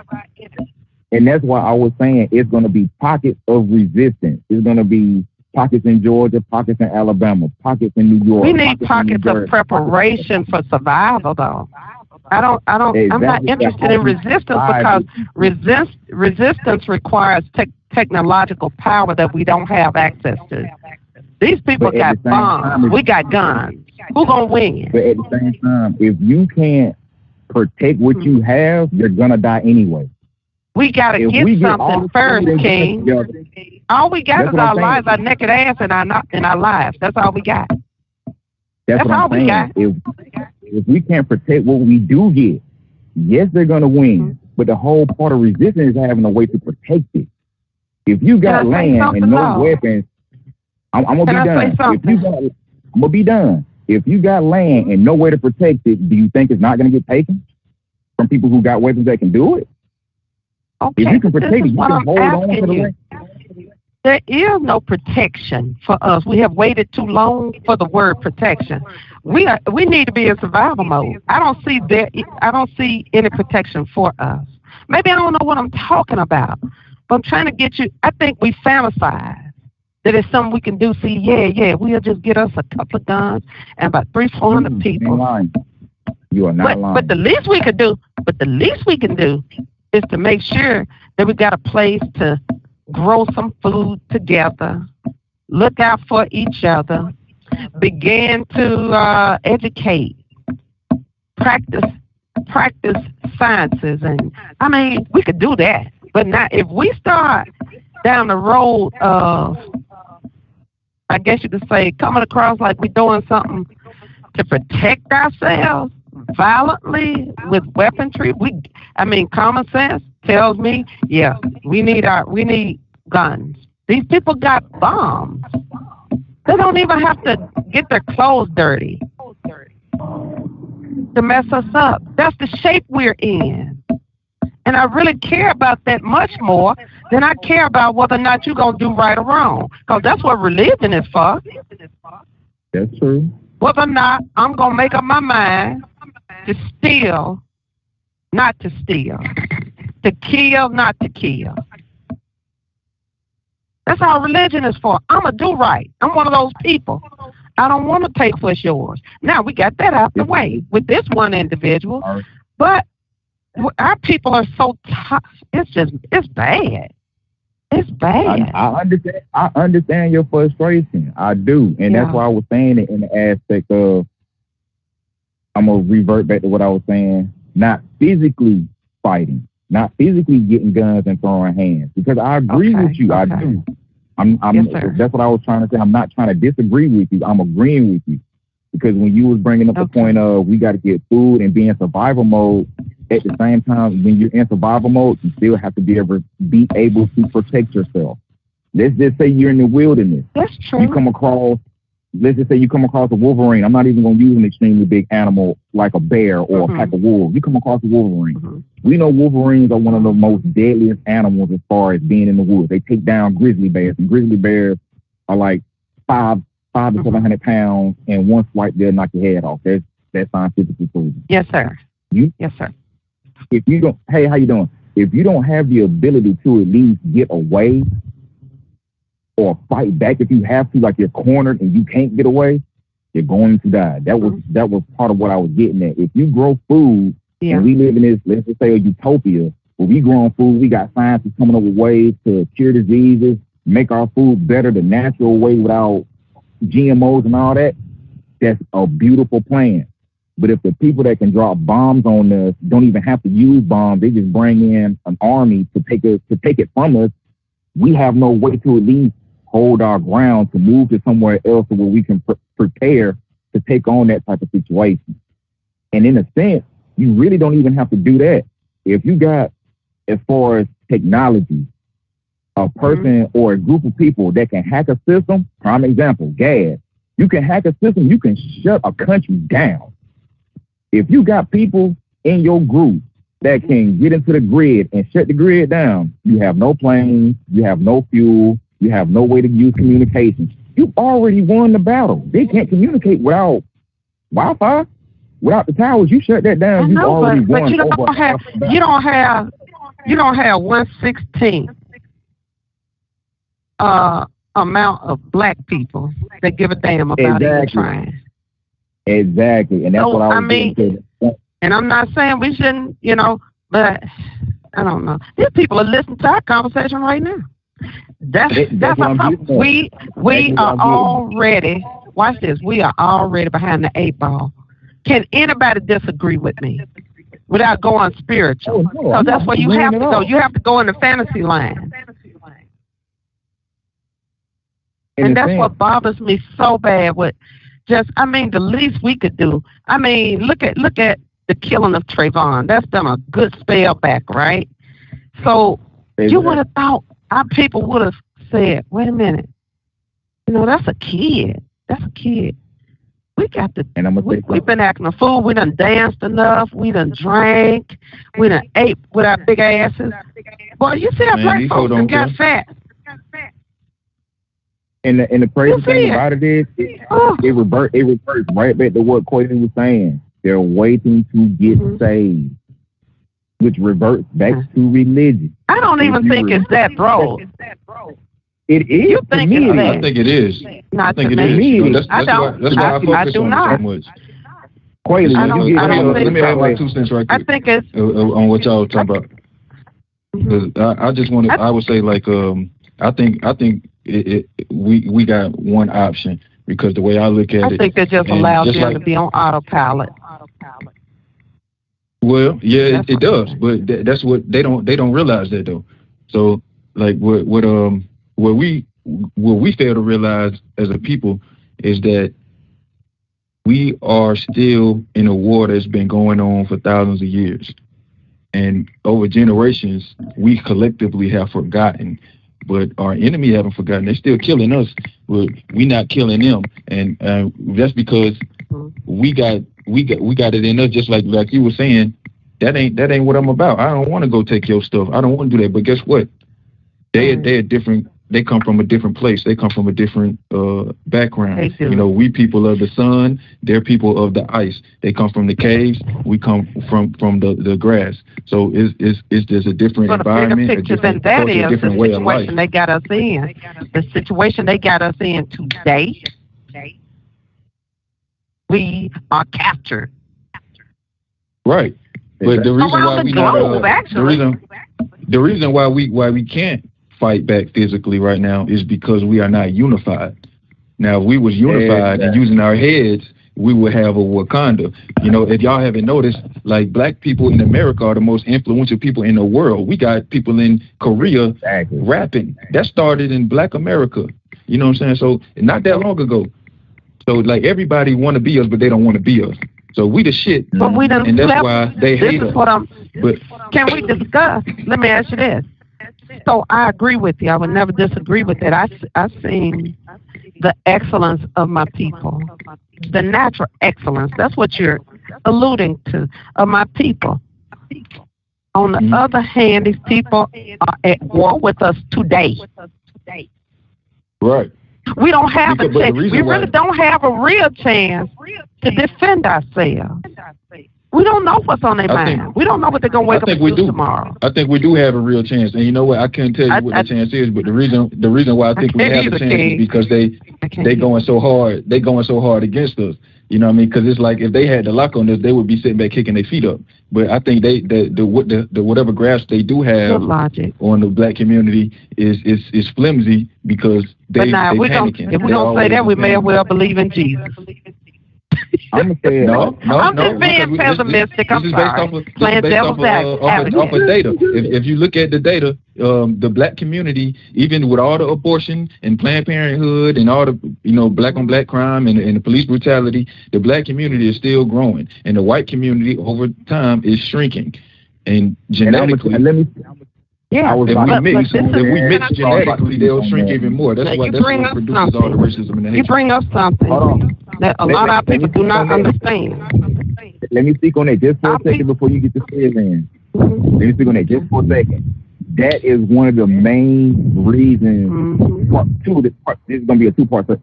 And that's why I was saying it's going to be pockets of resistance. It's going to be pockets in Georgia, pockets in Alabama, pockets in New York. We need pockets of preparation for survival, though. I'm not interested in resistance because resistance requires technological power that we don't have access to. These people got bombs. We got guns. Who's going to win? But at the same time, if you can't protect what you have, you're going to die anyway. We got to get something first, King. All we got is our lives, our naked ass, and our lives. That's all we got. That's all we got. If we can't protect what we do get, yes, they're going to win. But the whole part of resistance is having a way to protect it. If you got land and no weapons, I'm going to be done. I'm going to be done. If you got land and no way to protect it, do you think it's not going to get taken from people who got weapons that can do it? Okay, if you can protect it, you can hold on to the land. There is no protection for us. We have waited too long for the word protection. We need to be in survival mode. I don't see any protection for us. Maybe I don't know what I'm talking about, but I'm trying to get you. I think we fantasize that it's something we can do. See, we'll just get us a couple of guns and about 300-400 people. You are not lying. But the least we can do is to make sure that we got a place to grow some food together, look out for each other, begin to educate, practice sciences. And we could do that. But now if we start down the road of, I guess you could say, coming across like we're doing something to protect ourselves violently with weaponry, common sense tells me, we need guns. These people got bombs. They don't even have to get their clothes dirty to mess us up. That's the shape we're in. And I really care about that much more than I care about whether or not you're going to do right or wrong. Because that's what religion is for. That's true. Whether or not I'm going to make up my mind to steal not to steal. To kill, not to kill. That's all religion is for. I'm going to do right. I'm one of those people. I don't want to take what's yours. Now, we got that out the way with this one individual. But our people are so tough. It's bad. It's bad. I understand your frustration. I do. And that's why I was saying it in the aspect of, I'm going to revert back to what I was saying, not physically fighting, not physically getting guns and throwing hands. Because I agree with you. I do. That's what I was trying to say. I'm not trying to disagree with you. I'm agreeing with you. Because when you was bringing up the point of we got to get food and be in survival mode, at the same time, when you're in survival mode, you still have to be able to protect yourself. Let's just say you're in the wilderness. That's true. Let's just say you come across a wolverine. I'm not even going to use an extremely big animal like a bear or a pack of wolves. You come across a wolverine. We know wolverines are one of the most deadliest animals as far as being in the woods. They take down grizzly bears, and grizzly bears are like 500 to 700 pounds, and one swipe, they'll knock your head off. That's scientifically proven. Yes, sir. Yes, sir. If you don't, hey, how you doing? If you don't have the ability to at least get away or fight back if you have to, like you're cornered and you can't get away, you're going to die. That was part of what I was getting at. If you grow food, and we live in this, let's just say a utopia, where we grow food, we got scientists coming up with ways to cure diseases, make our food better the natural way without GMOs and all that, that's a beautiful plan. But if the people that can drop bombs on us don't even have to use bombs, they just bring in an army to take it from us, we have no way to at least hold our ground to move to somewhere else where we can prepare to take on that type of situation. And in a sense, you really don't even have to do that. If you got, as far as technology, a person or a group of people that can hack a system, prime example, gas, you can hack a system, you can shut a country down. If you got people in your group that can get into the grid and shut the grid down, you have no planes, you have no fuel, you have no way to use communication. You've already won the battle. They can't communicate without Wi-Fi, without the towers. You shut that down. You've already won. But you don't have 1/16 amount of black people that give a damn about even trying. Exactly, and that's what I mean. And I'm not saying we shouldn't, but I don't know. These people are listening to our conversation right now. That's we are already. Watch this. We are already behind the 8 ball. Can anybody disagree with me without going spiritual? So that's where you have to go. You have to go in the fantasy line. And that's what bothers me so bad with the least we could do. I mean, look at the killing of Trayvon. That's done a good spell back, right? So you would have thought our people would have said, wait a minute, that's a kid. That's a kid. We got to, we've been acting a fool. We done danced enough. We done drank. We done ate with our big asses. Boy, you see how black folks done got fat. And the crazy thing about it is, it reverts right back to what Kweli was saying. They're waiting to get saved, which reverts back to religion. I don't even think it's that broad. It is. You think it's that? I think it is. Not I think to it me. is. That's why I focus on it so much. Kweli, let me have my 2 cents right quick. I think it's on what y'all talking about. I just want to. I would say I think we got one option, because the way I look at it, I think that just allows them to be on autopilot. Well, yeah, it does, but that's what they don't realize that though. So like what we fail to realize as a people is that we are still in a war that's been going on for thousands of years, and over generations we collectively have forgotten. But our enemy haven't forgotten. They're still killing us, but we not killing them, and that's because we got it in us. Just like you were saying, that ain't what I'm about. I don't want to go take your stuff. I don't want to do that. But guess what? They're different they come from a different place. They come from a different background. You know, we people of the sun, they're people of the ice. They come from the caves. We come from the grass. So it's just a different environment, a different culture, a different way of life. They got us in. The situation they got us in today, we are captured. Right. But the reason why we the reason why we can't fight back physically right now is because we are not unified. Now, if we was unified and using our heads, we would have a Wakanda. You know, if y'all haven't noticed, like black people in America are the most influential people in the world. We got people in Korea rapping. That started in Black America. You know what I'm saying? So not that long ago. So like everybody want to be us, but they don't want to be us. So we the shit, but we done and that's why they hate us. But can we discuss? Let me ask you this. So I agree with you. I would never disagree with it. I seen the excellence of my people, the natural excellence. That's what you're alluding to, of my people. On the other hand, these people are at war with us today. Right. We don't have a chance. We really don't have a real chance to defend ourselves. We don't know what's on their mind. We don't know what they're going to wake up and do tomorrow. I think we do have a real chance. And you know what? I can't tell you what the chance is, but the reason why I think we have a chance is because they going so hard. They going so hard against us. You know what I mean? Because it's like if they had the lock on us, they would be sitting back kicking their feet up. But I think the whatever grasp they do have on the black community is flimsy because they panicking. If we don't say that, we may as well believe in Jesus. I'm gonna say I'm just being pessimistic. I'm sorry. Playing devil's advocate. Off of data. If you look at the data, the black community, even with all the abortion and Planned Parenthood and all the black on black crime and the police brutality, the black community is still growing, and the white community over time is shrinking. And genetically, if we mix genetically, they'll shrink even more. That's what produces all the racism and the hatred. You bring up something that a lot of our people do not understand. Let me speak on that just for a second before you get to say it in. Let me speak on that just for a second. That is one of the main reasons. This is going to be a two-part. That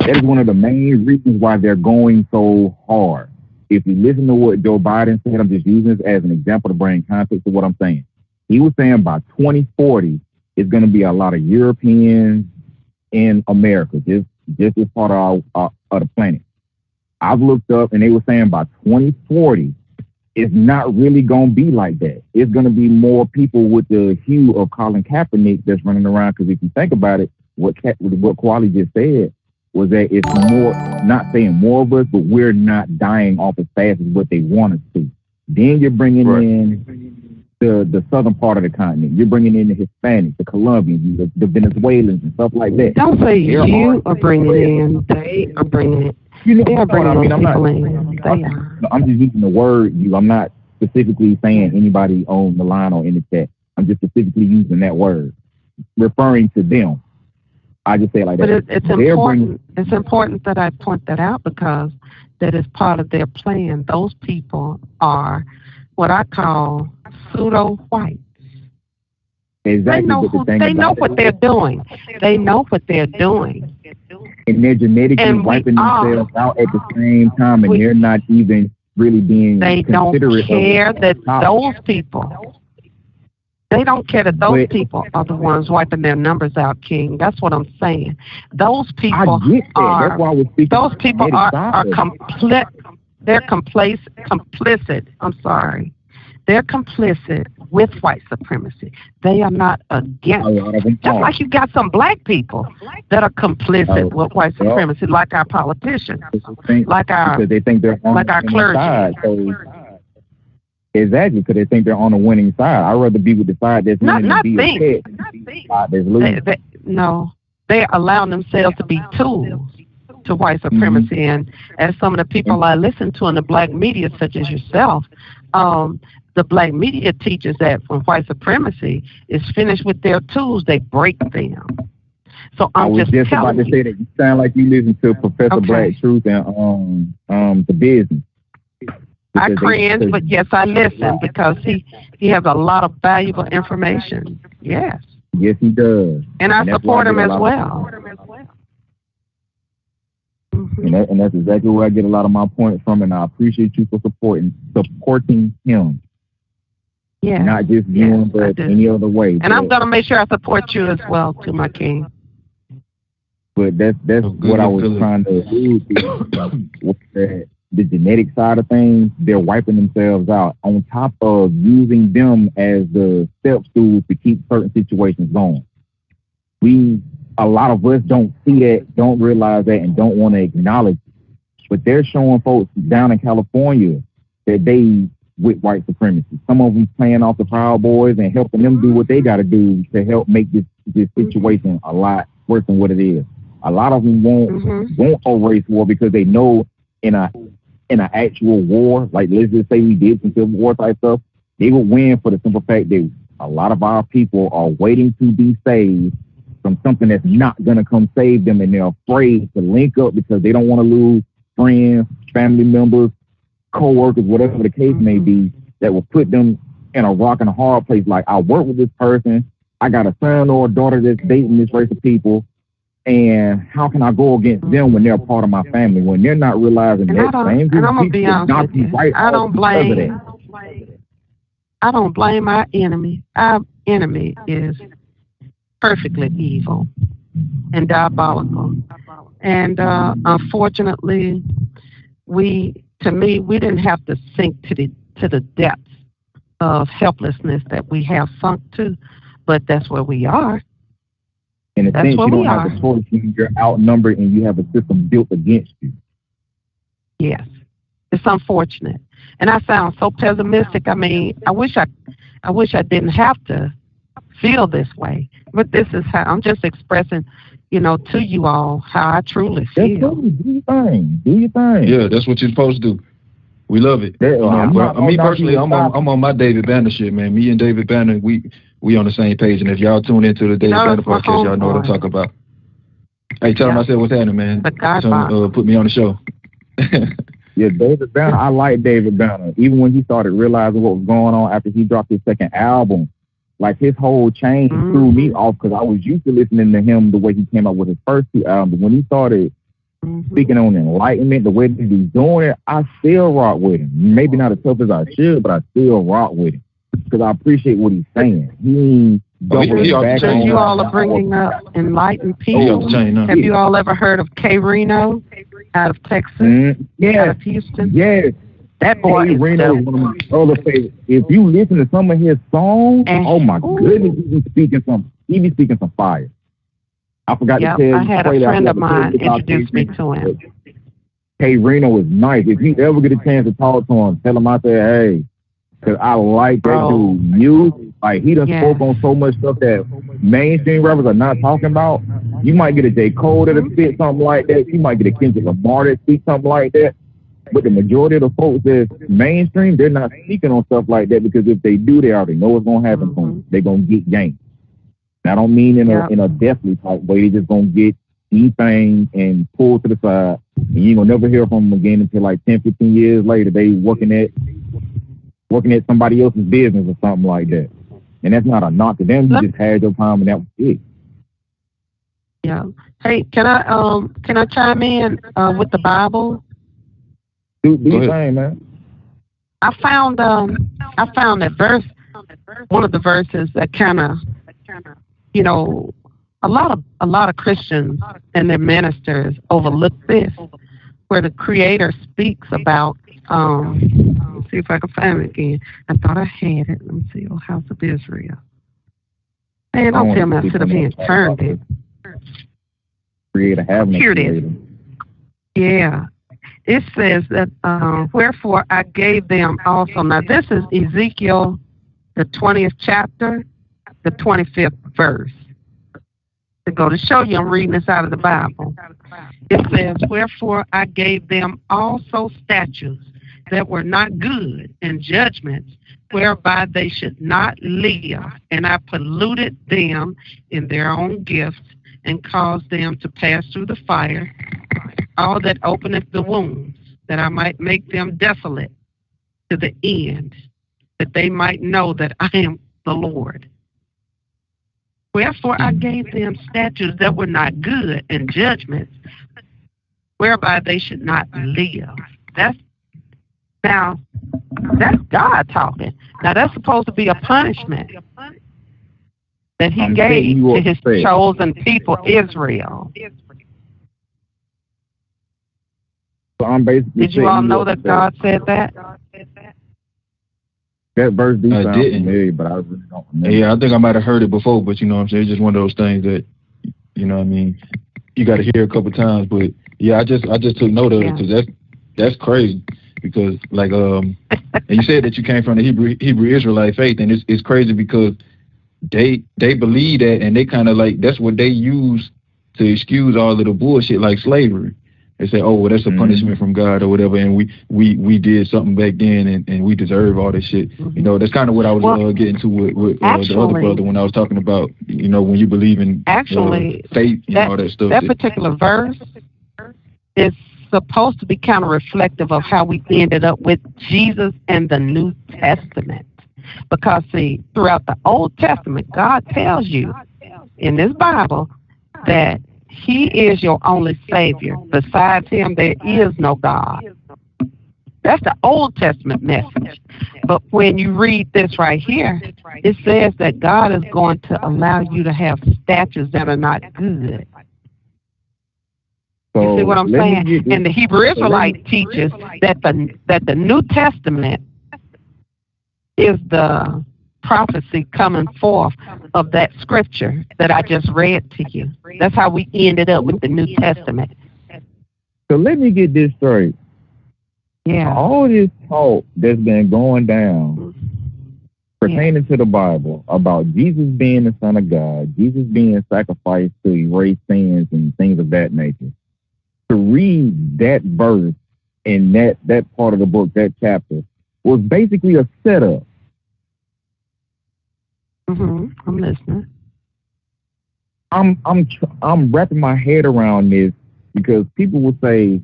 is one of the main reasons why they're going so hard. If you listen to what Joe Biden said, I'm just using this as an example to bring context to what I'm saying. He was saying by 2040, it's going to be a lot of Europeans in America, just as part of the planet. I've looked up and they were saying by 2040, it's not really going to be like that. It's going to be more people with the hue of Colin Kaepernick that's running around. Because if you think about it, what Kweli just said was that it's more, not saying more of us, but we're not dying off as fast as what they want us to. Then you're bringing in the southern part of the continent. You're bringing in the Hispanics, the Colombians, the Venezuelans, and stuff like that. Don't say you are bringing in. They are bringing it. They are bringing people in. I'm just using the word you. I'm not specifically saying anybody on the line or in the chat. I'm just specifically using that word, referring to them. I just say it like that. But it's important. It's important that I point that out because that is part of their plan. Those people are what I call pseudo-whites. Exactly. They know what they're doing. They know what they're doing. And they're genetically wiping themselves out at the same time, and they're not even really being considerate. They don't care that those people. They don't care that those people are the ones wiping their numbers out, King. That's what I'm saying. Those people are. Those people are they're complicit. I'm sorry. They're complicit with white supremacy. They are not against. Just like you got some black people that are complicit with white supremacy, like our politicians, like our clergy. Exactly, because they think they're on the winning side. I'd rather be with the side that's winning than be that's losing. No, they allow themselves to be tools to white supremacy. And as some of the people I listen to in the black media, such as yourself, the black media teaches that when white supremacy is finished with their tools, they break them. So I was just about to say that you sound like you listen to Professor Black Truth and The Business. I cringe, but yes, I listen because he has a lot of valuable information. Yes. Yes, he does. And I support him as well. And that's exactly where I get a lot of my points from, and I appreciate you for supporting him. Yeah. Not just viewing but any other way. And I'm gonna make sure I support you as well, too, my king. But that's what I was trying to allude to with the genetic side of things. They're wiping themselves out on top of using them as the step stools to keep certain situations going. A lot of us don't see that, don't realize that, and don't want to acknowledge it. But they're showing folks down in California that they with white supremacy. Some of them playing off the Proud Boys and helping them do what they got to do to help make this situation a lot worse than what it is. A lot of them won't a race war because they know in an actual war, like let's just say we did some Civil War type stuff, they would win for the simple fact that a lot of our people are waiting to be saved from something that's not going to come save them, and they're afraid to link up because they don't want to lose friends, family members, co-workers, whatever the case may be, that will put them in a rock and a hard place. Like, I work with this person, I got a son or a daughter that's dating this race of people, and how can I go against them when they're part of my family, when they're not realizing that same group of people is not right? I don't blame our enemy. Our enemy is perfectly evil and diabolical. And unfortunately, we didn't have to sink to the depths of helplessness that we have sunk to, but that's where we are. In a sense, you don't have a choice when you're outnumbered and you have a system built against you. Yes. It's unfortunate. And I sound so pessimistic. I mean, I wish I didn't have to feel this way. But this is how I'm just expressing, to you all how I truly feel. Do your thing. Do your thing. Yeah, that's what you're supposed to do. We love it. Me personally, I'm on my David Banner shit, man. Me and David Banner, we on the same page. And if y'all tune into the David Banner podcast, y'all know what I'm talking about. Hey, tell him I said what's happening, man. Put me on the show. Yeah, David Banner. I like David Banner. Even when he started realizing what was going on after he dropped his second album, like his whole change threw me off because I was used to listening to him the way he came out with his first two albums. But when he started speaking on enlightenment, the way that he's doing it, I still rock with him. Maybe not as tough as I should, but I still rock with him because I appreciate what he's saying. You all are bringing up enlightened people. Have you all ever heard of K. Reno out of Texas? Out of Houston? Yes. That boy Reno is one of my other favorites. If you listen to some of his songs, oh my goodness, he be speaking some fire. I forgot to tell you. I had a friend of mine introduce me to him. K. Reno is nice. If you ever get a chance to talk to him, tell him I said, hey, because I like that dude. Like, he done spoke on so much stuff that mainstream rappers are not talking about. You might get a J. Cole that'll spit something like that. You might get a Kendrick Lamar that speaks something like that. But the majority of the folks that's mainstream, they're not speaking on stuff like that because if they do, they already know what's going to happen to them. They're going to get yanked. I don't mean in a deathly type way. They just going to get defanged and pulled to the side. And you ain't going to never hear from them again until like 10, 15 years later. They working at somebody else's business or something like that. And that's not a knock to them. You just had your time and that was it. Yeah. Hey, can I chime in with the Bible? Do your thing, man. I found that verse, one of the verses that kind of, a lot of Christians and their ministers overlook this, where the Creator speaks about. Let's see if I can find it again. I thought I had it. Let me see. Oh, House of Israel. Man, don't tell me I should have been turned it. Creator having Here it is. Yeah. It says that, wherefore I gave them also. Now, this is Ezekiel, the 20th chapter, the 25th verse. To go to show you, I'm reading this out of the Bible. It says, wherefore I gave them also statutes that were not good, and judgments whereby they should not live. And I polluted them in their own gifts, and caused them to pass through the fire, all that openeth the wombs, that I might make them desolate to the end, that they might know that I am the Lord. Wherefore I gave them statutes that were not good, and judgments whereby they should not live. That's God talking. Now that's supposed to be a punishment that he gave to his chosen people, Israel. So I'm basically Did you all know that God said that? That verse do sound familiar, but I really don't remember. Yeah, I think I might have heard it before, but you know what I'm saying? It's just one of those things that, you know what I mean, you got to hear a couple times. But yeah, I just took note of it because that's crazy. Because like and you said that you came from the Hebrew Israelite faith, and it's crazy because they believe that, and they kind of like that's what they use to excuse all of the bullshit like slavery. They say, oh, well, that's a punishment from God or whatever, and we did something back then, and we deserve all this shit. You know, that's kind of what I was getting to with the other brother when I was talking about, you know, when you believe in faith and all that stuff. That particular verse is supposed to be kind of reflective of how we ended up with Jesus and the New Testament. Because, see, throughout the Old Testament, God tells you in this Bible that he is your only Savior. Besides him, there is no God. That's the Old Testament message. But when you read this right here, it says that God is going to allow you to have statutes that are not good. So you see what I'm saying? And the Hebrew Israelite teaches that the New Testament is the prophecy coming forth of that scripture that I just read to you. That's how we ended up with the New Testament. So let me get this straight. Yeah. All this talk that's been going down pertaining to the Bible about Jesus being the Son of God, Jesus being sacrificed to erase sins and things of that nature. To read that verse in that part of the book, that chapter, was basically a setup. I'm listening. I'm wrapping my head around this because people will say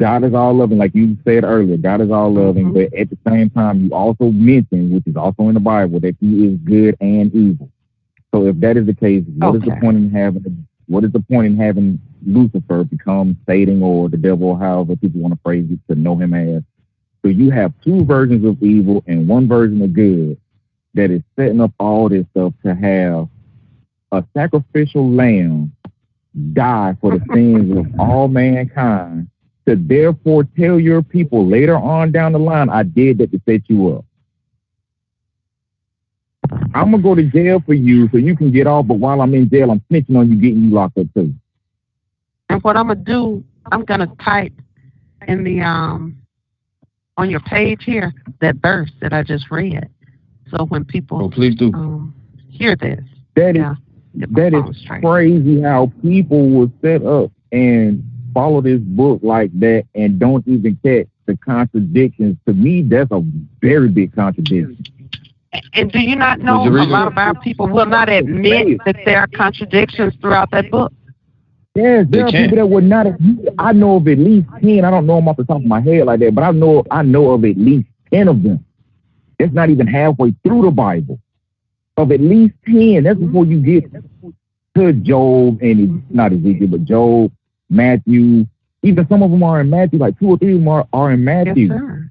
God is all loving, like you said earlier. God is all loving, but at the same time, you also mentioned, which is also in the Bible, that He is good and evil. So if that is the case, what is the point in having? What is the point in having Lucifer become Satan or the devil, or however people want to phrase it, to know him as? So you have two versions of evil and one version of good that is setting up all this stuff to have a sacrificial lamb die for the sins of all mankind, to therefore tell your people later on down the line, I did that to set you up. I'm going to go to jail for you so you can get off, but while I'm in jail, I'm snitching on you, getting you locked up too. And what I'm going to do, I'm going to type in the, on your page here, that verse that I just read. So when people please do. Hear this. That is crazy how people will set up and follow this book like that and don't even catch the contradictions. To me, that's a very big contradiction. And do you not know a lot of our people will not admit that there are contradictions throughout that book? Yes, there are people that would not. I know of at least 10. I don't know them off the top of my head like that, but I know of at least 10 of them. That's not even halfway through the Bible. Of at least 10. That's before you get to Job and not Ezekiel, but Job, Matthew. Even some of them are in Matthew. Like 2 or 3 of them are in Matthew. Yes, sir.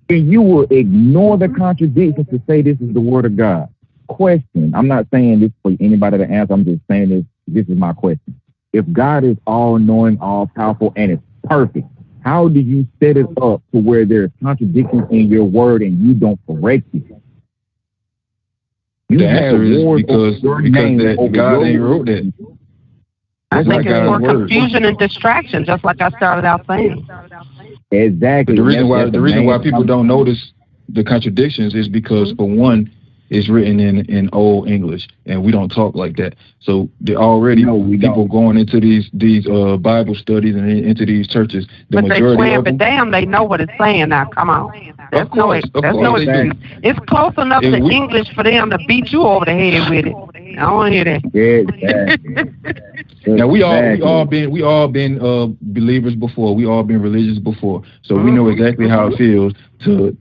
And you will ignore the contradictions to say this is the word of God. Question. I'm not saying this for anybody to answer. I'm just saying this is my question. If God is all-knowing, all-powerful, and it's perfect, how do you set it up to where there's contradictions in your word and you don't correct it? The answer is because that God ain't wrote that. I think it's for confusion and distraction, just like I started out saying. Exactly. But the reason why people don't notice the contradictions is because, for one, it's written in Old English, and we don't talk like that. So people going into these Bible studies and into these churches. But they swear, but damn, they know what it's saying now. Come on. There's no excuse. It's close enough to English for them to beat you over the head with it. I don't want to hear that. Exactly. Now we all been believers before. We all been religious before, so we know exactly how it feels to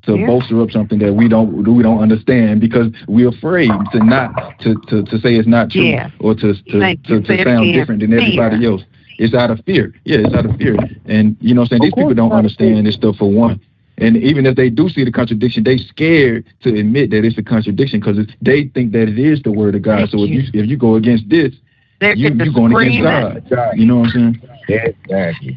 bolster up something that we don't understand, because we're afraid to say it's not true, or to sound different than everybody else. It's out of fear. Yeah, it's out of fear. And you know what I'm saying? These people don't understand this stuff, for one. And even if they do see the contradiction, they scared to admit that it's a contradiction, because they think that it is the word of God. So if you go against this, you're going against God. You know what I'm saying? Exactly.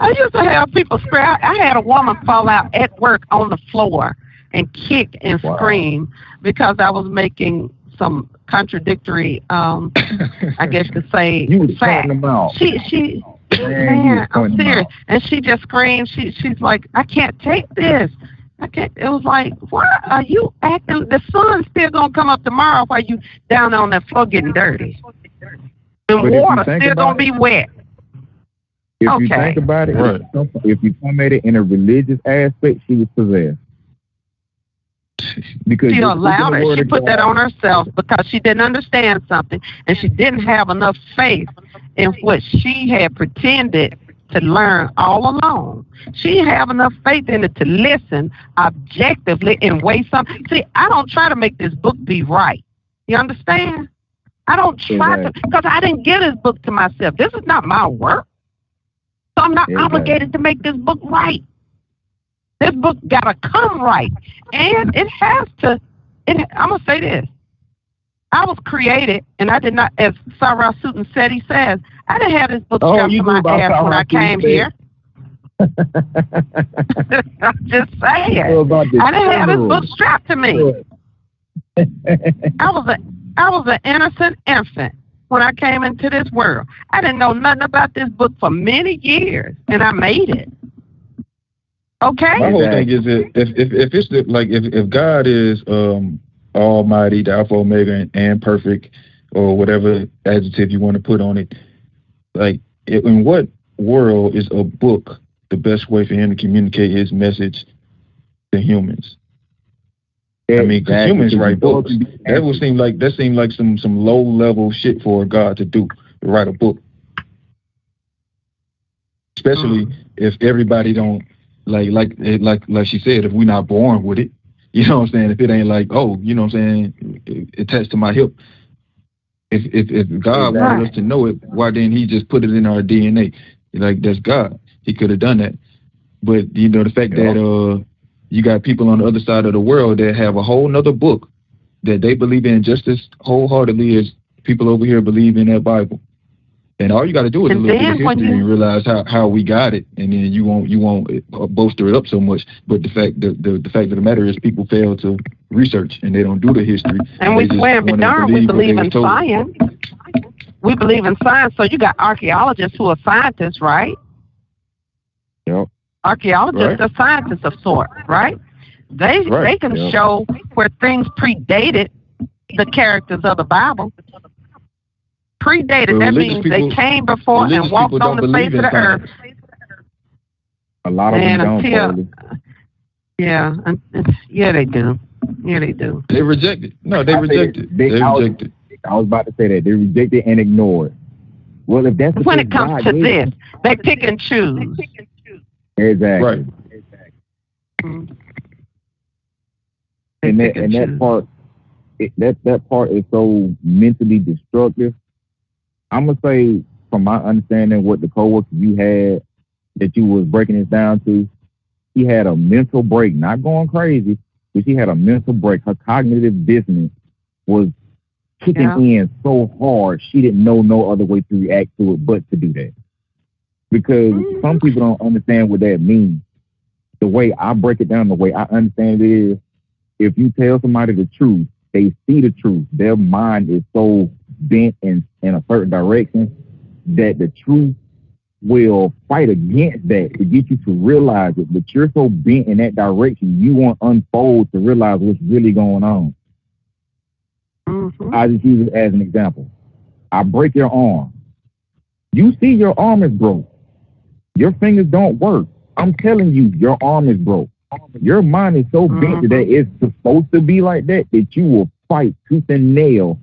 I used to have people scream. I had a woman fall out at work on the floor and kick and scream because I was making some contradictory, I guess to say, facts. She man, I'm serious. And she just screamed. She's like, I can't take this. I can't. It was like, why are you acting? The sun's still gonna come up tomorrow while you down on that floor getting dirty. And water still gonna be wet. If you think about it, if you come at it in a religious aspect, she was possessed. Because she allowed it. She put that on herself because she didn't understand something, and she didn't have enough faith in what she had pretended to learn all along. She didn't have enough faith in it to listen objectively and weigh something. See, I don't try to make this book be right. You understand? I don't try to, because I didn't give this book to myself. This is not my work. So I'm not obligated to make this book right. This book got to come right. And it has to, I'm going to say this. I was created, and I did not, as Sarah Sutton said, he says, I didn't have this book strapped to my ass when I came here. I'm just saying. I didn't have this book strapped to me. I was an innocent infant when I came into this world. I didn't know nothing about this book for many years, and I made it. Okay. My whole thing is that if it's if God is Almighty, the Alpha, Omega, and perfect, or whatever adjective you want to put on it, in what world is a book the best way for him to communicate his message to humans? I mean, because humans write books. That seemed like some low level shit for a God to do, to write a book. Especially if everybody don't like she said, if we're not born with it, you know what I'm saying? If it ain't like, oh, you know what I'm saying, attached to my hip. If God wanted us to know it, why didn't he just put it in our DNA? Like, that's God. He could have done that. But you know, the fact that you got people on the other side of the world that have a whole nother book that they believe in just as wholeheartedly as people over here believe in that Bible. And all you got to do is a little bit of history and realize how we got it, and then you won't bolster it up so much. But the fact of the matter is, people fail to research and they don't do the history. And we swear and be darned, we believe in science. We believe in science. So you got archaeologists who are scientists, right? Yep. Archaeologists are scientists of sorts, right? They can show where things predated the characters of the Bible. Predated, that means they came before and walked on the face of the earth. A lot of them don't. Yeah, they do. Yeah, they do. They reject it. No, they reject it. They reject it. I was about to say that. They reject it and ignore it. Well, if that's when it comes to this, they pick and choose. Exactly. Right. And that part is so mentally destructive. I'm gonna say, from my understanding, what the coworker you had that you was breaking this down to, she had a mental break, not going crazy, but she had a mental break. Her cognitive dissonance was kicking in so hard, she didn't know no other way to react to it but to do that. Because some people don't understand what that means. The way I break it down, the way I understand it is, if you tell somebody the truth, they see the truth. Their mind is so bent in a certain direction that the truth will fight against that to get you to realize it. But you're so bent in that direction, you won't unfold to realize what's really going on. I just use it as an example. I break your arm. You see your arm is broke. Your fingers don't work. I'm telling you, your arm is broke. Your mind is so bent that it's supposed to be like that you will fight tooth and nail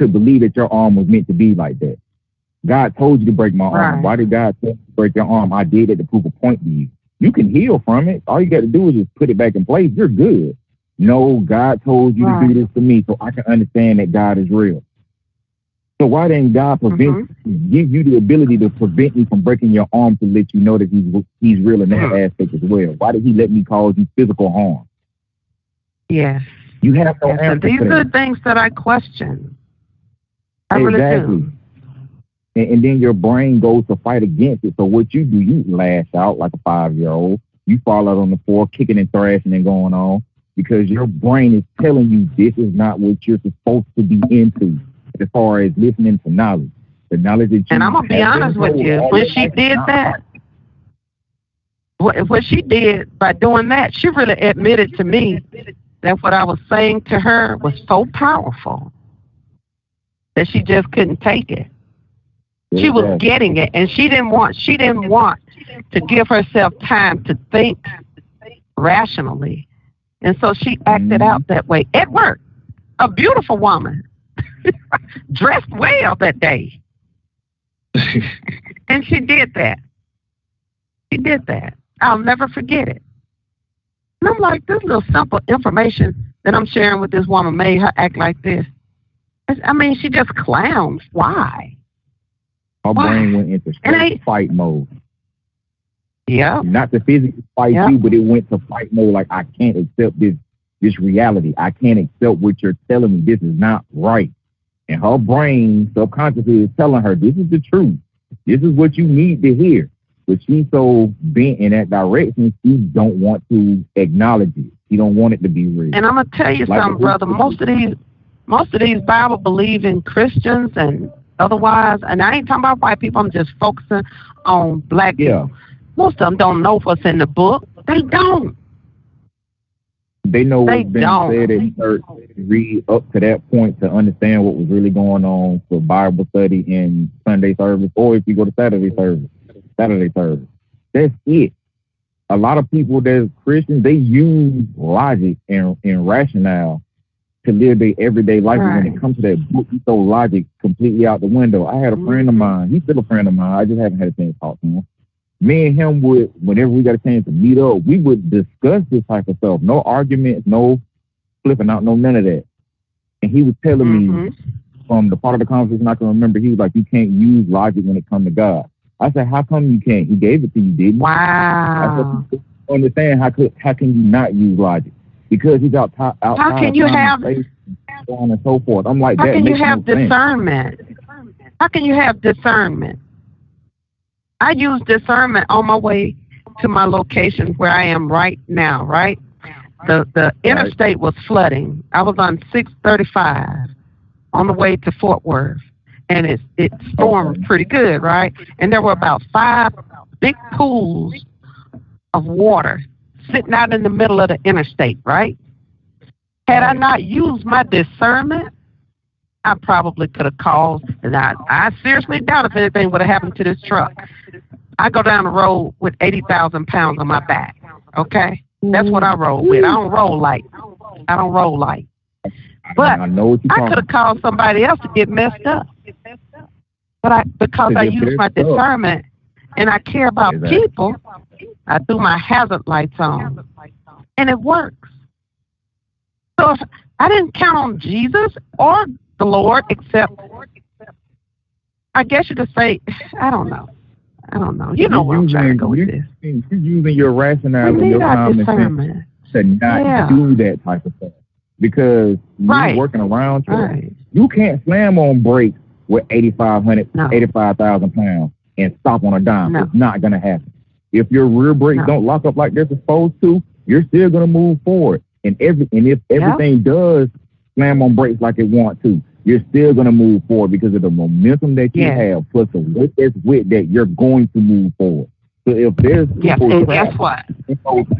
to believe that your arm was meant to be like that. God told you to break my arm. Why did God tell you to break your arm? I did it to prove a point to you. You can heal from it. All you got to do is just put it back in place. You're good. No, God told you to do this to me so I can understand that God is real. So why didn't God give you the ability to prevent me from breaking your arm to let you know that he's real in that aspect as well? Why did he let me cause you physical harm? Yes. You have no answer. These are the things that I question. I really do. And then your brain goes to fight against it. So what you do, you lash out like a 5-year-old. You fall out on the floor, kicking and thrashing and going on because your brain is telling you this is not what you're supposed to be into as far as listening to knowledge. The knowledge that you And I'm going to be honest with you. When she did that, what she did by doing that, she really admitted to me that what I was saying to her was so powerful that she just couldn't take it. She was getting it, and she didn't want to give herself time to think rationally. And so she acted out that way. It worked. A beautiful woman, dressed well that day. And she did that. She did that. I'll never forget it. And I'm like, this little simple information that I'm sharing with this woman made her act like this. I mean, she just clowns. Why? Her brain went into fight mode. Yeah. Not to physically fight you, but it went to fight mode. Like, I can't accept this reality. I can't accept what you're telling me. This is not right. And her brain subconsciously is telling her, this is the truth. This is what you need to hear. But she's so bent in that direction, she don't want to acknowledge it. She don't want it to be real. And I'm gonna tell you something, brother. Most of these Bible believing Christians and otherwise, and I ain't talking about white people. I'm just focusing on black people. Most of them don't know what's in the book. They don't. They know what's been said in church, read up to that point to understand what was really going on for Bible study and Sunday service, or if you go to Saturday service. That's it. A lot of people that's Christians, they use logic and rationale to live their everyday life. And when it comes to that book, you throw logic completely out the window. I had a friend of mine. He's still a friend of mine. I just haven't had a chance to talk to him. Me and him would, whenever we got a chance to meet up, we would discuss this type of stuff. No arguments, no flipping out, no none of that. And he was telling me from the part of the conversation I can remember, he was like, you can't use logic when it comes to God. I said, how come you can't? He gave it to you, didn't he? Wow. I said, understand how can you not use logic? Because he's outside. How can you have so on and so forth? I'm like, how can you have discernment? How can you have discernment? I use discernment on my way to my location where I am right now, right? The interstate was flooding. I was on 635 on the way to Fort Worth, and it stormed pretty good, right? And there were about 5 big pools of water sitting out in the middle of the interstate, right? Had I not used my discernment, I probably could have called, and I seriously doubt if anything would have happened to this truck. I go down the road with 80,000 pounds on my back, okay? That's what I roll with. I don't roll light. But I could have called somebody else to get messed up. But because I use my discernment and I care about people, I threw my hazard lights on, and it works. So if I didn't count on Jesus or the Lord, except, I guess you could say, I don't know. You know where I'm trying to go with this. You're using your rationale and your common sense to not do that type of stuff. Because you're working around you. You can't slam on brakes with 85,000 pounds and stop on a dime. It's not going to happen. If your rear brakes don't lock up like they're supposed to, you're still going to move forward. And if everything does slam on brakes like it wants to, you're still going to move forward because of the momentum that you have, plus the weight that's with that, you're going to move forward. So if there's and guess what?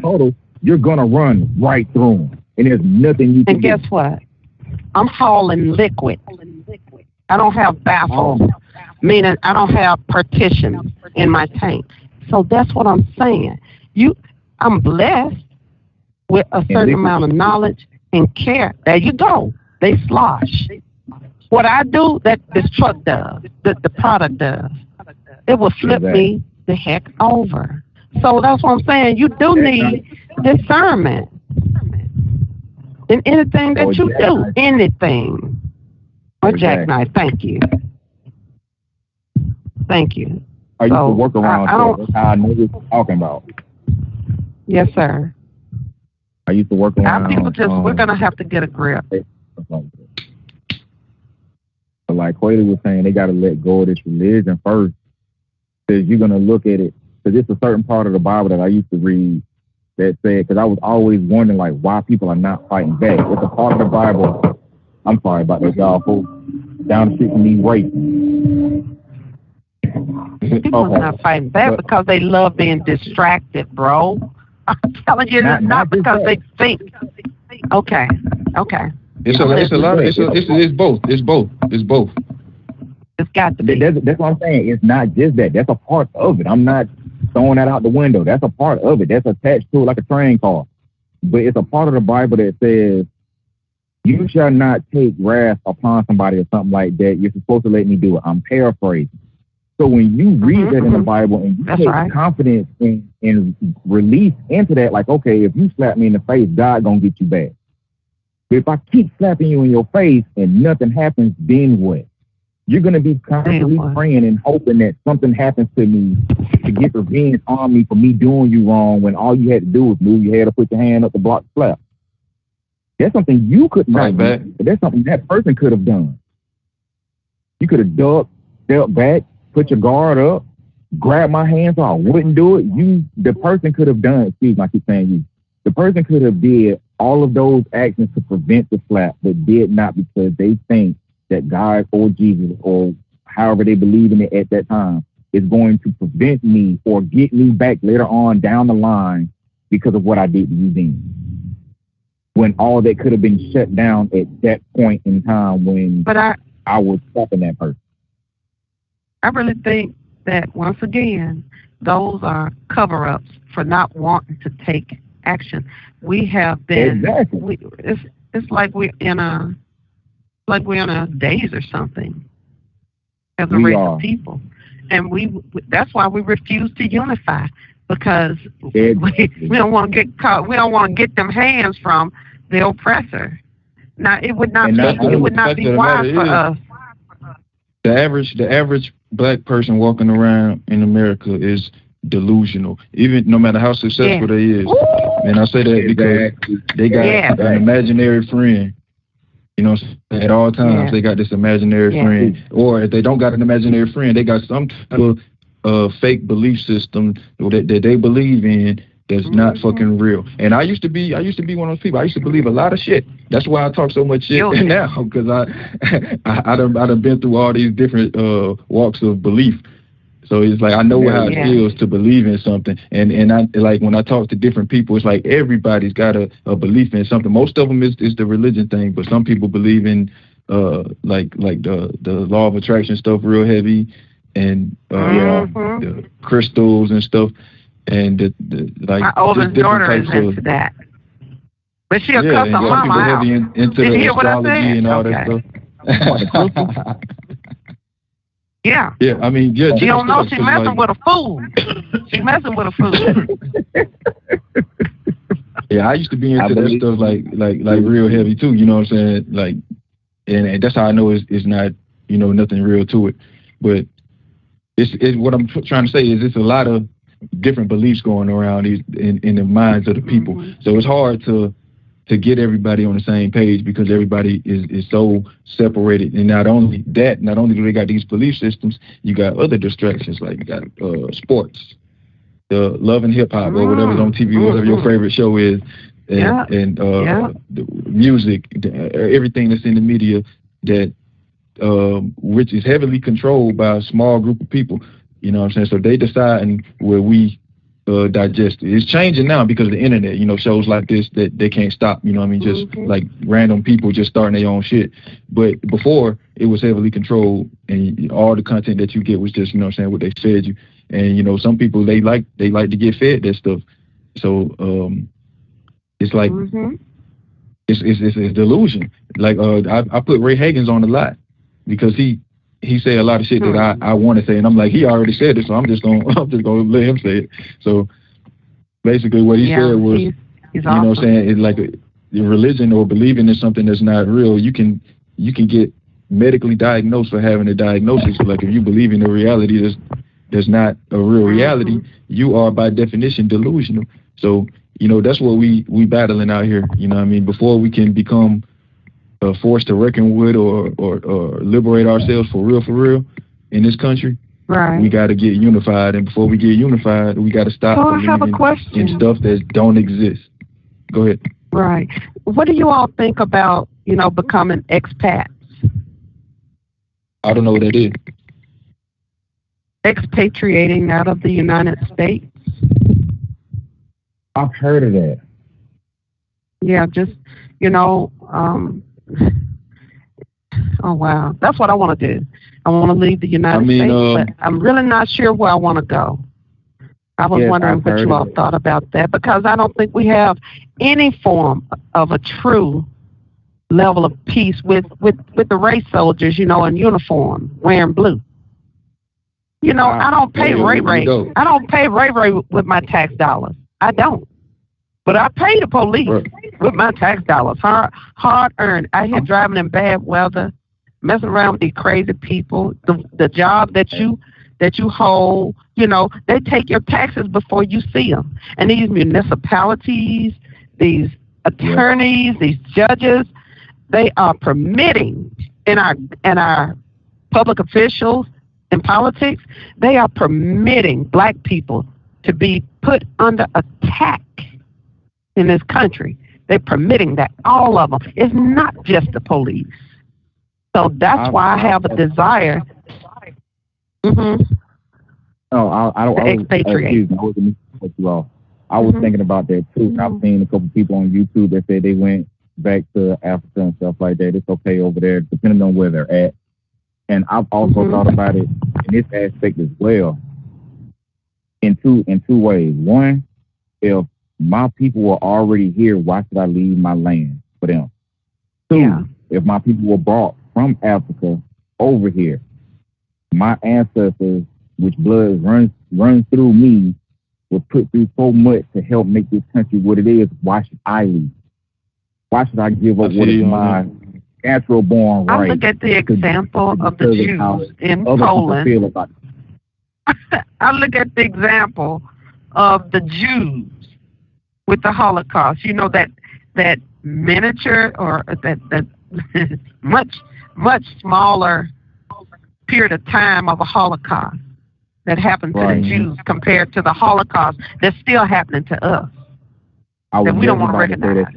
Total, you're going to run right through them. And there's nothing you can do. And guess what? I'm hauling liquid. I don't have baffles, meaning I don't have partitions in my tank. So that's what I'm saying. I'm blessed with a certain amount of knowledge and care. There you go. They slosh. what I do, that this truck does, the product does. It will flip me the heck over. So that's what I'm saying. You do need discernment in anything that you do. Anything. Or jackknife. Thank you. Thank you. I used to work around. That's how I know what you're talking about. Yes, sir. I used to work around. Our people we're going to have to get a grip. So like Kweli was saying, they got to let go of this religion first. Because you're going to look at it. Because it's a certain part of the Bible that I used to read that said, because I was always wondering, like, why people are not fighting back. It's a part of the Bible. I'm sorry about that, y'all, folks. Down the street from me, raping. People are not fighting back because they love being distracted, bro. I'm telling you, it's not because they think. Okay. It's a lot. It's both. It's both. It's got to be. That's what I'm saying. It's not just that. That's a part of it. I'm not throwing that out the window. That's a part of it. That's attached to it like a train car. But it's a part of the Bible that says, you shall not take wrath upon somebody or something like that. You're supposed to let me do it. I'm paraphrasing. So when you read that in the Bible and you take confidence and release into that, like, okay, if you slap me in the face, God gonna get you back. But if I keep slapping you in your face and nothing happens, then what? You're gonna be constantly praying and hoping that something happens to me to get revenge on me for me doing you wrong when all you had to do was move your head or put your hand up to block the slap. That's something you could not do, but that's something that person could have done. You could have stepped back, put your guard up, grab my hand so I wouldn't do it. The person could have done, excuse me, I keep saying you. The person could have did all of those actions to prevent the slap, but did not because they think that God or Jesus or however they believe in it at that time is going to prevent me or get me back later on down the line because of what I did to you then. When all that could have been shut down at that point in time when I was slapping that person. I really think that, once again, those are cover-ups for not wanting to take action. We have been, it's like we're in a daze or something as a race of people. And that's why we refuse to unify, because we don't want to get caught. We don't want to get them hands from the oppressor. Now, it would not be wise for us. The average black person walking around in America is delusional, even no matter how successful they is. And I say that because they got an imaginary friend. You know, at all times they got this imaginary friend. Or if they don't got an imaginary friend, they got some type of fake belief system that they believe in that's not fucking real. And I used to be one of those people. I used to believe a lot of shit. That's why I talk so much shit now, because I done been through all these different walks of belief. So it's like I know how it feels to believe in something. And I like when I talk to different people, it's like everybody's got a belief in something. Most of them is the religion thing, but some people believe in like the law of attraction stuff real heavy, and the crystals and stuff. And like my oldest daughter is into that, but she'll cuss her mama out. Into the astrology and all that stuff. Yeah, I mean, she don't know she's messing with a fool. She's messing with a fool. Yeah, I used to be into that stuff like real heavy too. You know what I'm saying? Like, and that's how I know it's not nothing real to it. But it's what I'm trying to say is it's a lot of different beliefs going around in the minds of the people. So it's hard to get everybody on the same page because everybody is so separated. And not only do they got these belief systems, you got other distractions, like you got sports, the Love and Hip Hop or whatever's on TV, whatever your favorite show is, and the music, everything that's in the media that which is heavily controlled by a small group of people. You know what I'm saying? So they deciding where we digest it. It's changing now because of the internet. Shows like this that they can't stop. You know what I mean? Just like random people just starting their own shit. But before, it was heavily controlled, and all the content that you get was just, what they fed you. And some people they like to get fed that stuff. So it's like it's a delusion. Like I put Ray Hagans on a lot. because he said a lot of shit that I want to say, and I'm like, he already said it, so I'm just gonna let him say it. So basically, what he said was, he's you know what I'm saying, it's like your religion or believing in something that's not real. You can get medically diagnosed for having a diagnosis. Like if you believe in a reality that's not a real reality, you are by definition delusional. So, you know, that's what we battling out here. You know what I mean? Before we can become a force to reckon with or liberate ourselves for real in this country, we got to get unified. And before we get unified, we got to stop believing in stuff that don't exist. Go ahead. Right. What do you all think about, you know, becoming expats? I don't know what that is. Expatriating out of the United States. I've heard of that. Yeah, just, you know, oh, wow. That's what I want to do. I want to leave the United States, but I'm really not sure where I want to go. I was wondering what you all thought about that, because I don't think we have any form of a true level of peace with the race soldiers, you know, in uniform, wearing blue. You know, I don't pay Ray Ray. I don't pay Ray Ray with my tax dollars. I don't. But I pay the police with my tax dollars, hard earned. I here driving in bad weather, messing around with these crazy people. The job that you hold, you know, they take your taxes before you see them. And these municipalities, these attorneys, these judges, they are permitting in our public officials in politics, they are permitting black people to be put under attack in this country. They're permitting that, all of them. It's not just the police. So that's why I have a desire. Oh, I was thinking about that too. I've seen a couple people on YouTube that said they went back to Africa and stuff like that. It's okay over there, depending on where they're at. And I've also thought about it in this aspect as well, in two ways. One, if my people were already here, why should I leave my land for them? Two, if my people were brought from Africa over here, my ancestors, which blood runs through me, were put through so much to help make this country what it is. Why should I leave? Why should I give up what is my natural born right? I look at the example of the Jews in Poland. I look at the example of the Jews with the Holocaust. You know, that miniature or that much smaller period of time of a Holocaust that happened to the Jews compared to the Holocaust that's still happening to us that we don't want to recognize.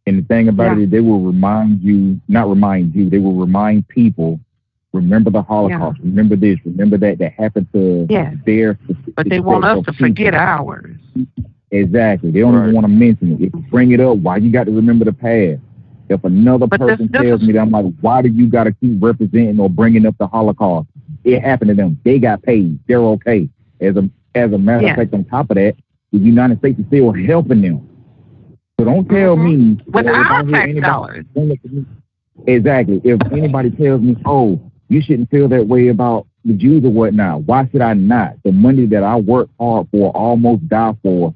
And the thing about it is they will remind people, remember the Holocaust, remember this, remember that happened to their specific. But they want us to forget ours. Exactly. They don't even want to mention it. If you bring it up, why you got to remember the past? If another person tells me that, I'm like, why do you got to keep representing or bringing up the Holocaust? It happened to them. They got paid. They're okay. As a matter of fact, on top of that, the United States is still helping them. So don't tell me. With our tax dollars. Exactly. If anybody tells me, oh, you shouldn't feel that way about the Jews or whatnot, why should I not? The money that I work hard for, almost die for,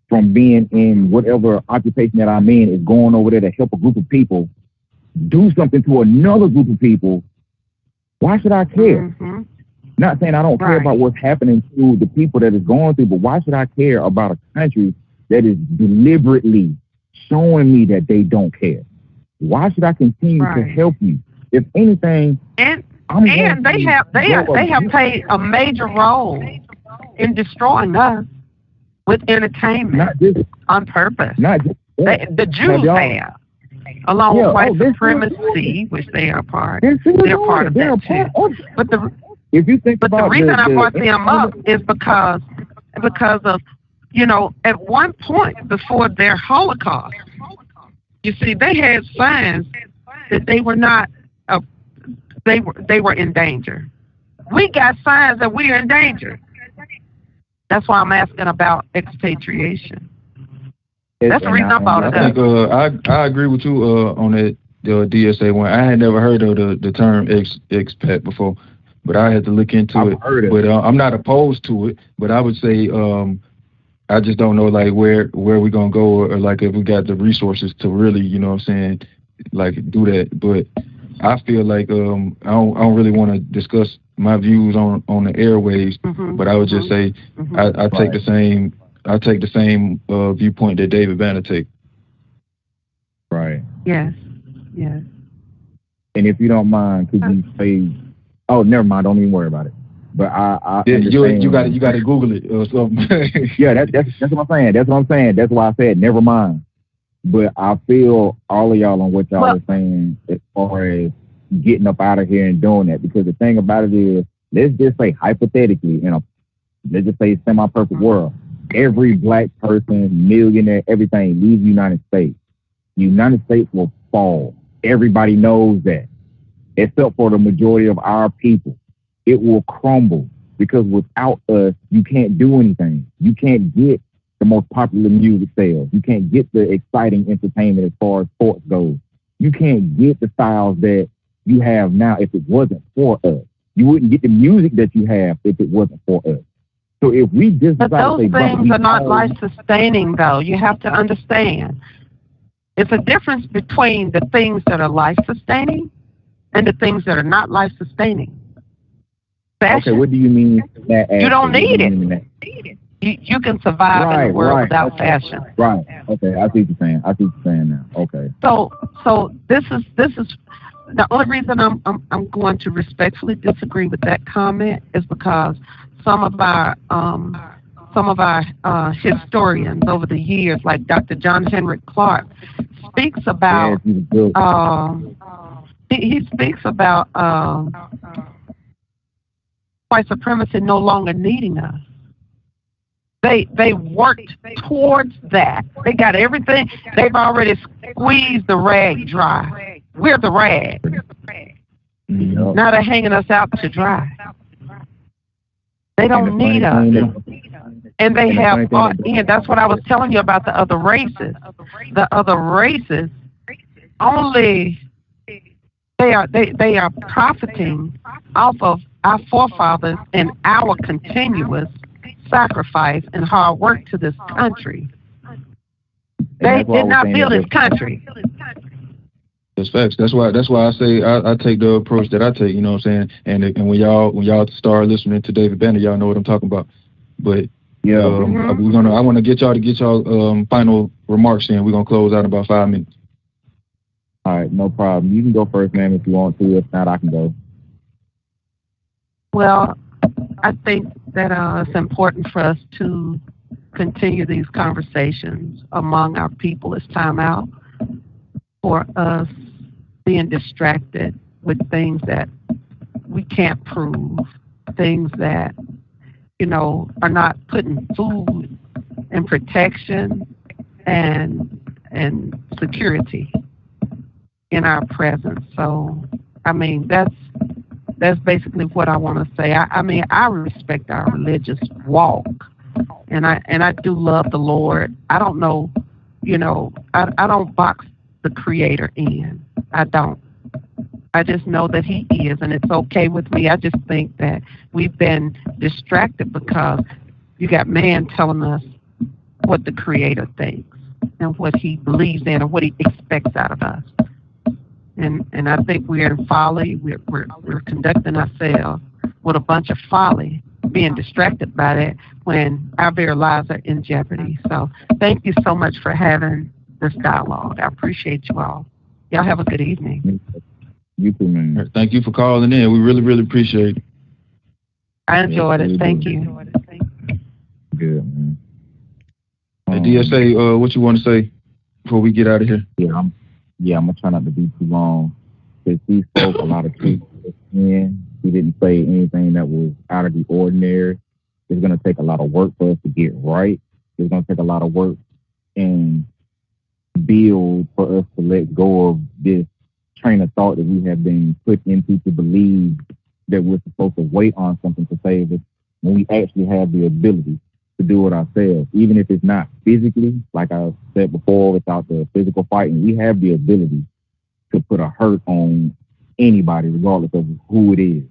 from being in whatever occupation that I'm in, is going over there to help a group of people do something to another group of people. Why should I care? Not saying I don't care about what's happening to the people that is going through, but why should I care about a country that is deliberately showing me that they don't care? Why should I continue to help you? If anything, they have played a major role in destroying us with entertainment on purpose. The Jews have, along with white supremacy, which they are part. They're part of that too. But the reason I brought them up is because of, you know, at one point before their Holocaust, you see, they had signs that they were not, they were in danger. We got signs that we are in danger. That's why I'm asking about expatriation. That's the reason I brought it up. I agree with you on that. the DSA one. I had never heard of the term expat before, but I had to look into it. But I'm not opposed to it. But I would say I just don't know like where we gonna go, or like if we got the resources to really, you know what I'm saying, like do that. But I feel like I don't really want to discuss my views on the airwaves, but I would just say I take the same viewpoint that David Banner take. Right. Yes. Yes. And if you don't mind, could you say? Oh, never mind. Don't even worry about it. But I you got to Google it or something. Yeah, that's what I'm saying. That's what I'm saying. That's why I said never mind. But I feel all of y'all on what y'all are saying as far as getting up out of here and doing that. Because the thing about it is, let's just say hypothetically, let's just say semi-perfect world, every black person, millionaire, everything leaves the United States. The United States will fall. Everybody knows that, except for the majority of our people. It will crumble because without us, you can't do anything. You can't get the most popular music sales. You can't get the exciting entertainment as far as sports goes. You can't get the styles that you have now if it wasn't for us. You wouldn't get the music that you have if it wasn't for us. So if we just but those things are not life-sustaining, though. You have to understand. It's a difference between the things that are life-sustaining and the things that are not life-sustaining. Fashion. Okay, what do you mean? You don't need it. You can survive in the world without fashion. Right. Okay, I see what you're saying now. Okay. So this is the only reason I'm going to respectfully disagree with that comment is because some of our historians over the years, like Dr. John Henrik Clarke, speaks about he speaks about white supremacy no longer needing us. They worked towards that. They got everything. They've already squeezed the rag dry. We're the rag. Now they're hanging us out to dry. They don't need us. And they have, and that's what I was telling you about the other races. The other races only, they are profiting off of our forefathers and our continuous sacrifice and hard work to this country. They did not build this country. That's facts. That's why I say I take the approach that I take. You know what I'm saying? And when y'all start listening to David Banner, y'all know what I'm talking about. But yeah, I want to get y'all final remarks in. We're gonna close out in about 5 minutes. All right, no problem. You can go first, ma'am, if you want to. If not, I can go. Well, I think that it's important for us to continue these conversations among our people. It's time out for us being distracted with things that we can't prove, things that, are not putting food and protection and security in our presence. So, that's basically what I want to say. I respect our religious walk, and I do love the Lord. I don't know, I don't box the Creator in. I don't. I just know that He is, and it's okay with me. I just think that we've been distracted because you got man telling us what the Creator thinks and what He believes in and what He expects out of us. And I think we're in folly. We're conducting ourselves with a bunch of folly, being distracted by that when our very lives are in jeopardy. So thank you so much for having this dialogue. I appreciate you all. Y'all have a good evening. You too, man. Thank you for calling in. We really, really appreciate it. I enjoyed it. Thank you. Good, man. Hey, DSA, what you want to say before we get out of here? Yeah, I'm going to try not to be too long. Because he spoke a lot of truth. He didn't say anything that was out of the ordinary. It's going to take a lot of work for us to get right. It's going to take a lot of work and build for us to let go of this train of thought that we have been put into to believe that we're supposed to wait on something to save us when we actually have the ability to do it ourselves, even if it's not physically, like I said before, without the physical fighting. We have the ability to put a hurt on anybody, regardless of who it is,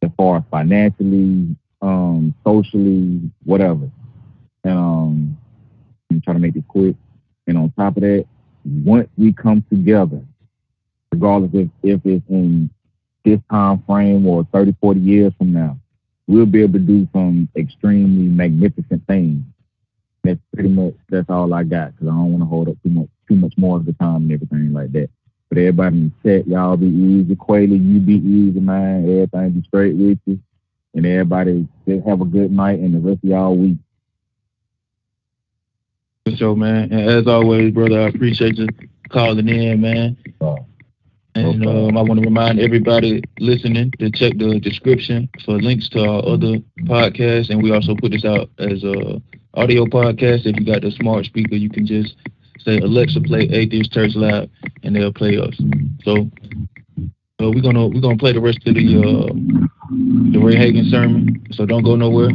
as far as financially, socially, whatever. And I'm trying to make it quick. And on top of that, once we come together, regardless if it's in this time frame or 30, 40 years from now, we'll be able to do some extremely magnificent things. That's all I got, because I don't want to hold up too much more of the time and everything like that. But everybody in the chat, y'all be easy. Kweli, you be easy, man. Everything be straight with you. And everybody just have a good night and the rest of y'all week. For sure, man. And as always, brother, I appreciate you calling in, man. And I want to remind everybody listening to check the description for links to our other podcasts. And we also put this out as a audio podcast. If you got the smart speaker, you can just say, Alexa, play Atheist Church Live, and they'll play us. So we're gonna play the rest of the Ray Hagen sermon. So don't go nowhere.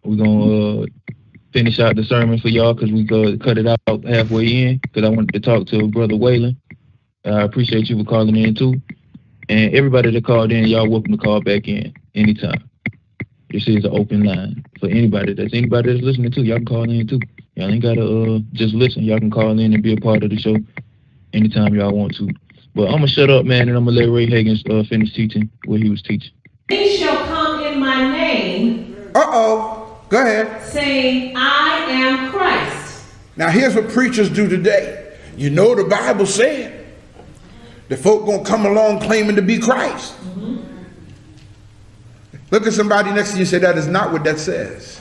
We're gonna finish out the sermon for y'all, because we cut it out halfway in, because I wanted to talk to Brother Waylon. I appreciate you for calling in too. And everybody that called in, y'all welcome to call back in anytime. This is an open line for anybody that's listening to. Y'all can call in too. Y'all ain't gotta just listen. Y'all can call in and be a part of the show anytime y'all want to. But I'm gonna shut up, man, and I'm gonna let Ray Hagen finish teaching what he was teaching. He shall come in my name. Go ahead. Saying, I am Christ. Now here's what preachers do today. You know the Bible said the folk gonna come along claiming to be Christ. Look at somebody next to you and say, that is not what that says.